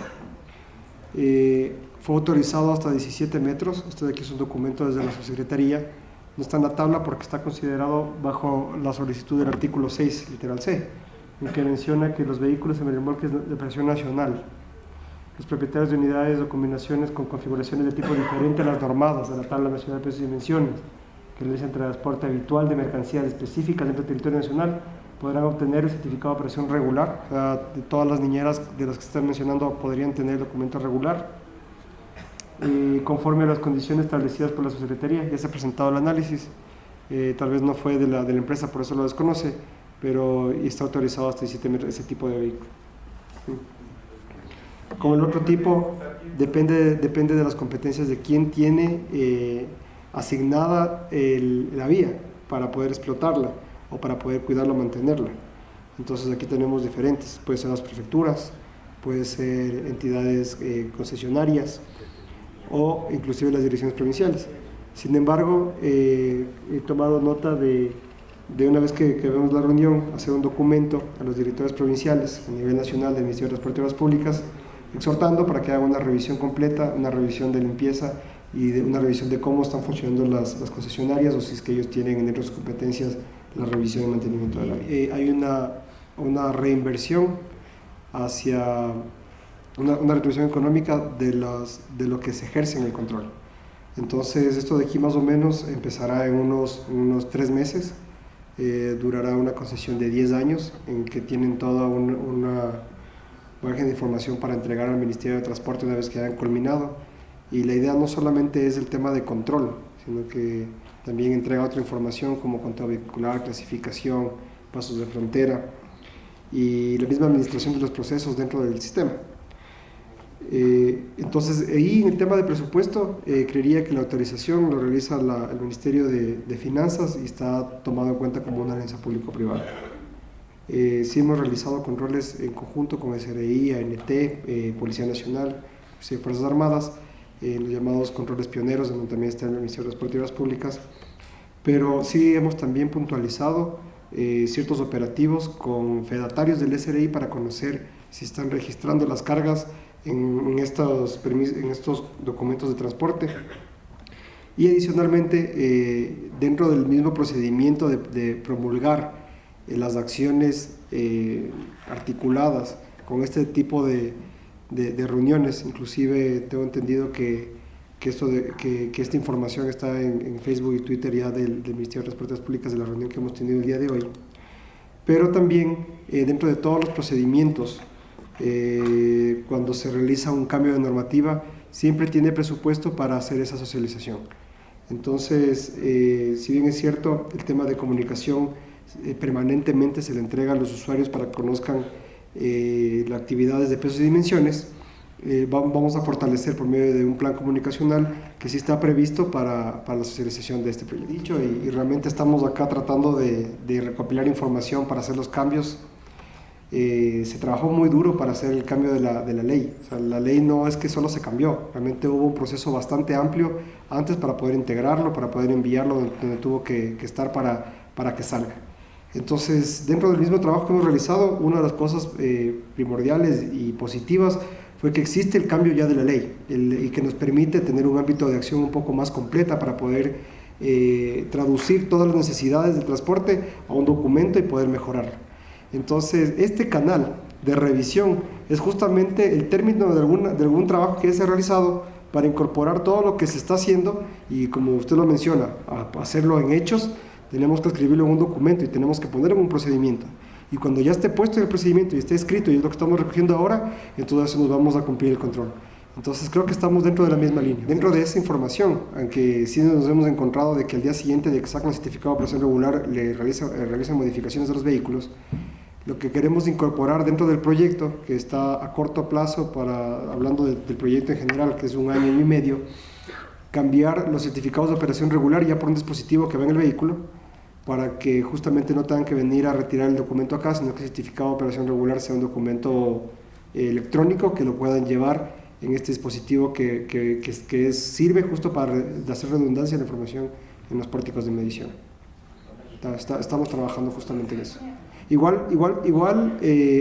fue autorizado hasta 17 metros. Este de aquí es un documento desde la subsecretaría, no está en la tabla porque está considerado bajo la solicitud del artículo 6, literal C, en que menciona que los vehículos en remolques de operación nacional, los propietarios de unidades o combinaciones con configuraciones de tipo diferente a las normadas de la tabla nacional de precios y dimensiones, que realizan transporte habitual de mercancías específicas dentro del territorio nacional, podrán obtener el certificado de operación regular. O sea, de todas las niñeras de las que se están mencionando podrían tener el documento regular, conforme a las condiciones establecidas por la subsecretaría. Ya se ha presentado el análisis, tal vez no fue de la empresa, por eso lo desconoce, pero está autorizado hasta 17 metros ese tipo de vehículo. Como el otro tipo, depende de las competencias de quién tiene asignada la vía para poder explotarla o para poder cuidarla o mantenerla. Entonces aquí tenemos diferentes, puede ser las prefecturas, puede ser entidades concesionarias o inclusive las direcciones provinciales. Sin embargo, he tomado nota de una vez que vemos la reunión, hacer un documento a los directores provinciales a nivel nacional del Ministerio de Transporte y Obras Públicas, exhortando para que hagan una revisión completa, una revisión de limpieza y una revisión de cómo están funcionando las concesionarias, o si es que ellos tienen dentro de sus competencias la revisión y mantenimiento de la vía. Hay una reinversión hacia una retribución económica de lo que se ejerce en el control. Entonces esto de aquí más o menos empezará en unos 3 meses, durará una concesión de 10 años en que tienen toda una margen de información para entregar al Ministerio de Transporte una vez que hayan culminado, y la idea no solamente es el tema de control, sino que también entrega otra información como conteo vehicular, clasificación, pasos de frontera y la misma administración de los procesos dentro del sistema. Entonces ahí en el tema de presupuesto, creería que la autorización lo realiza el Ministerio de Finanzas y está tomado en cuenta como una alianza público-privada. Sí hemos realizado controles en conjunto con SRI, ANT, Policía Nacional, Fuerzas Armadas, los llamados controles pioneros, donde también está el Ministerio de Transporte y Obras Públicas, pero sí hemos también puntualizado ciertos operativos con fedatarios del SRI para conocer si están registrando las cargas en estos documentos de transporte. Y adicionalmente, dentro del mismo procedimiento de promulgar las acciones articuladas con este tipo de reuniones, inclusive tengo entendido que esta información está en Facebook y Twitter ya del Ministerio de Transportes Públicas, de la reunión que hemos tenido el día de hoy, pero también dentro de todos los procedimientos, cuando se realiza un cambio de normativa, siempre tiene presupuesto para hacer esa socialización. Entonces, si bien es cierto, el tema de comunicación permanentemente se le entrega a los usuarios para que conozcan las actividades de pesos y dimensiones, vamos a fortalecer por medio de un plan comunicacional que sí está previsto para la socialización de este proyecto. Y realmente estamos acá tratando de recopilar información para hacer los cambios. Se trabajó muy duro para hacer el cambio de la ley. O sea, la ley no es que solo se cambió, realmente hubo un proceso bastante amplio antes para poder integrarlo, para poder enviarlo donde tuvo que estar para que salga. Entonces, dentro del mismo trabajo que hemos realizado, una de las cosas primordiales y positivas fue que existe el cambio ya de la ley y que nos permite tener un ámbito de acción un poco más completa para poder traducir todas las necesidades del transporte a un documento y poder mejorarlo. Entonces, este canal de revisión es justamente el término de algún trabajo que ya se ha realizado para incorporar todo lo que se está haciendo y, como usted lo menciona, a hacerlo en hechos. Tenemos que escribirlo en un documento y tenemos que ponerlo en un procedimiento. Y cuando ya esté puesto en el procedimiento y esté escrito, y es lo que estamos recogiendo ahora, entonces nos vamos a cumplir el control. Entonces creo que estamos dentro de la misma línea. Dentro de esa información, aunque sí nos hemos encontrado de que al día siguiente de que sacan el certificado de operación regular le realizan modificaciones de los vehículos, lo que queremos incorporar dentro del proyecto, que está a corto plazo, hablando del proyecto en general, que es 1 año y medio, cambiar los certificados de operación regular ya por un dispositivo que va en el vehículo, para que justamente no tengan que venir a retirar el documento acá, sino que el certificado de operación regular sea un documento electrónico que lo puedan llevar en este dispositivo que sirve justo para hacer redundancia en la información en los pórticos de medición. Estamos trabajando justamente en eso. Igual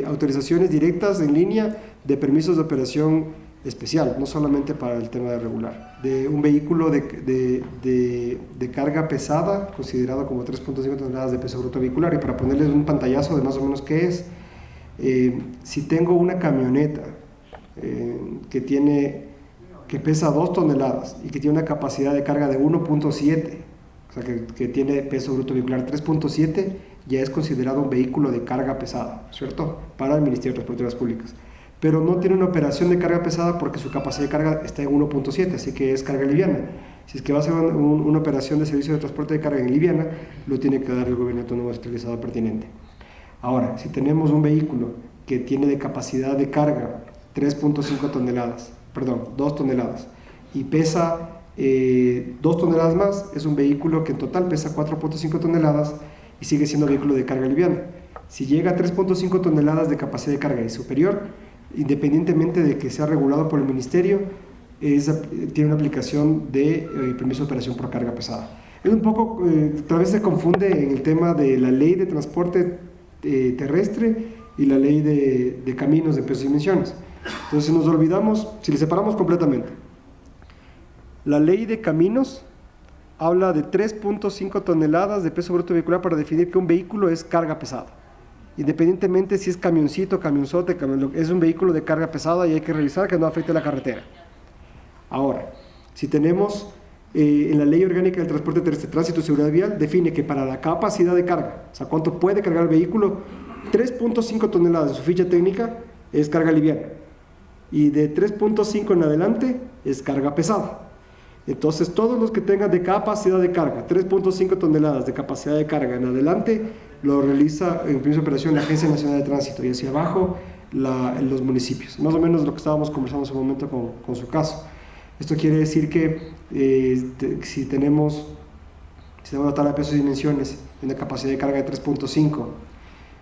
autorizaciones directas en línea de permisos de operación especial, no solamente para el tema de regular. De un vehículo de carga pesada, considerado como 3.5 toneladas de peso bruto vehicular, y para ponerles un pantallazo de más o menos qué es, si tengo una camioneta que pesa 2 toneladas y que tiene una capacidad de carga de 1.7, o sea que tiene peso bruto vehicular 3.7, ya es considerado un vehículo de carga pesada, ¿cierto? Para el Ministerio de Transportes Públicas. Pero no tiene una operación de carga pesada porque su capacidad de carga está en 1.7, así que es carga liviana. Si es que va a ser una operación de servicio de transporte de carga en liviana, lo tiene que dar el gobierno autónomo descentralizado pertinente. Ahora, si tenemos un vehículo que tiene de capacidad de carga 3.5 toneladas, perdón, 2 toneladas, y pesa 2 toneladas más, es un vehículo que en total pesa 4.5 toneladas y sigue siendo vehículo de carga liviana. Si llega a 3.5 toneladas de capacidad de carga y superior, independientemente de que sea regulado por el ministerio, tiene una aplicación de permiso de operación por carga pesada. Es un poco, tal vez se confunde en el tema de la ley de transporte terrestre y la ley de caminos de pesos y dimensiones. Entonces, si nos olvidamos, si le separamos completamente, la ley de caminos habla de 3.5 toneladas de peso bruto vehicular para definir que un vehículo es carga pesada. Independientemente si es camioncito, camionzote, es un vehículo de carga pesada y hay que revisar que no afecte la carretera. Ahora, si tenemos en la Ley Orgánica del Transporte Terrestre, Tránsito y Seguridad Vial, define que para la capacidad de carga, o sea, cuánto puede cargar el vehículo, 3.5 toneladas de su ficha técnica es carga liviana y de 3.5 en adelante es carga pesada. Entonces, todos los que tengan de capacidad de carga, 3.5 toneladas de capacidad de carga en adelante, lo realiza en primera operación la Agencia Nacional de Tránsito y hacia abajo los municipios. Más o menos lo que estábamos conversando en su momento con su caso. Esto quiere decir que si tenemos una tabla de pesos y dimensiones y una capacidad de carga de 3.5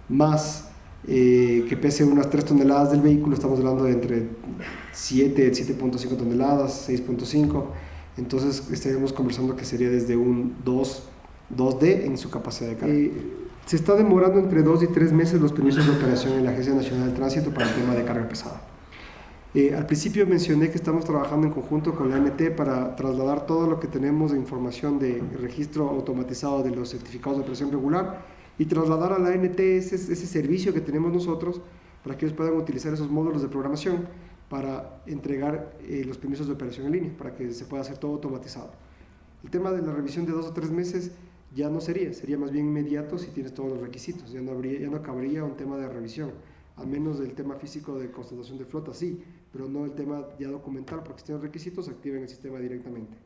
más que pese unas 3 toneladas del vehículo, estamos hablando de entre 7.5 toneladas, 6.5, entonces estaríamos conversando que sería desde un 2D en su capacidad de carga. Se está demorando entre 2 y 3 meses los permisos de operación en la Agencia Nacional de Tránsito para el tema de carga pesada. Al principio mencioné que estamos trabajando en conjunto con la ANT para trasladar todo lo que tenemos de información de registro automatizado de los certificados de operación regular y trasladar a la ANT ese servicio que tenemos nosotros para que ellos puedan utilizar esos módulos de programación para entregar los permisos de operación en línea, para que se pueda hacer todo automatizado. El tema de la revisión de 2 o 3 meses ya no sería más bien inmediato si tienes todos los requisitos, ya no cabría un tema de revisión, al menos del tema físico de constatación de flota, sí, pero no el tema ya documental, porque si tienes requisitos, activen el sistema directamente.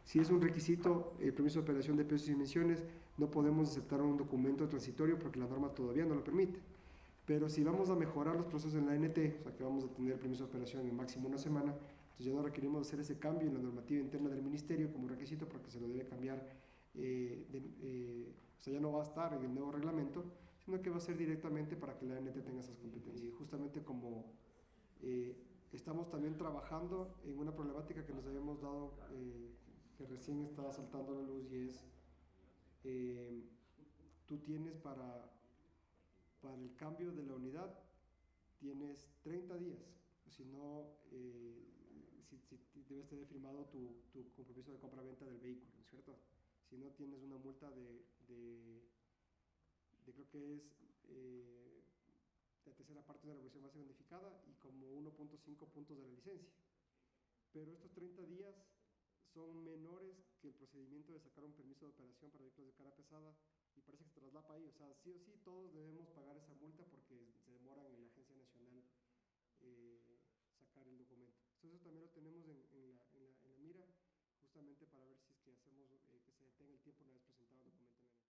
Si es un requisito, el permiso de operación de pesos y dimensiones, no podemos aceptar un documento transitorio porque la norma todavía no lo permite. Pero si vamos a mejorar los procesos en la ANT, o sea que vamos a tener el permiso de operación en máximo 1 semana, entonces ya no requerimos hacer ese cambio en la normativa interna del ministerio como requisito porque se lo debe cambiar, o sea ya no va a estar en el nuevo reglamento, sino que va a ser directamente para que la ANT tenga esas competencias. Y justamente como estamos también trabajando en una problemática que nos habíamos dado, que recién está saltando a la luz, y es, tú tienes para el cambio de la unidad, tienes 30 días, si no, si debes tener firmado tu compromiso de compra-venta del vehículo, ¿no es cierto? si no tienes una multa creo que es la tercera parte de la revolución básica unificada y como 1.5 puntos de la licencia. Pero estos 30 días son menores que el procedimiento de sacar un permiso de operación para vehículos de carga pesada y parece que se traslapa ahí, o sea, sí o sí todos debemos pagar esa multa porque se demoran en la Agencia Nacional sacar el documento. Entonces eso también lo tenemos en la mira, justamente para ver si es que hacemos que se detenga el tiempo una vez presentado.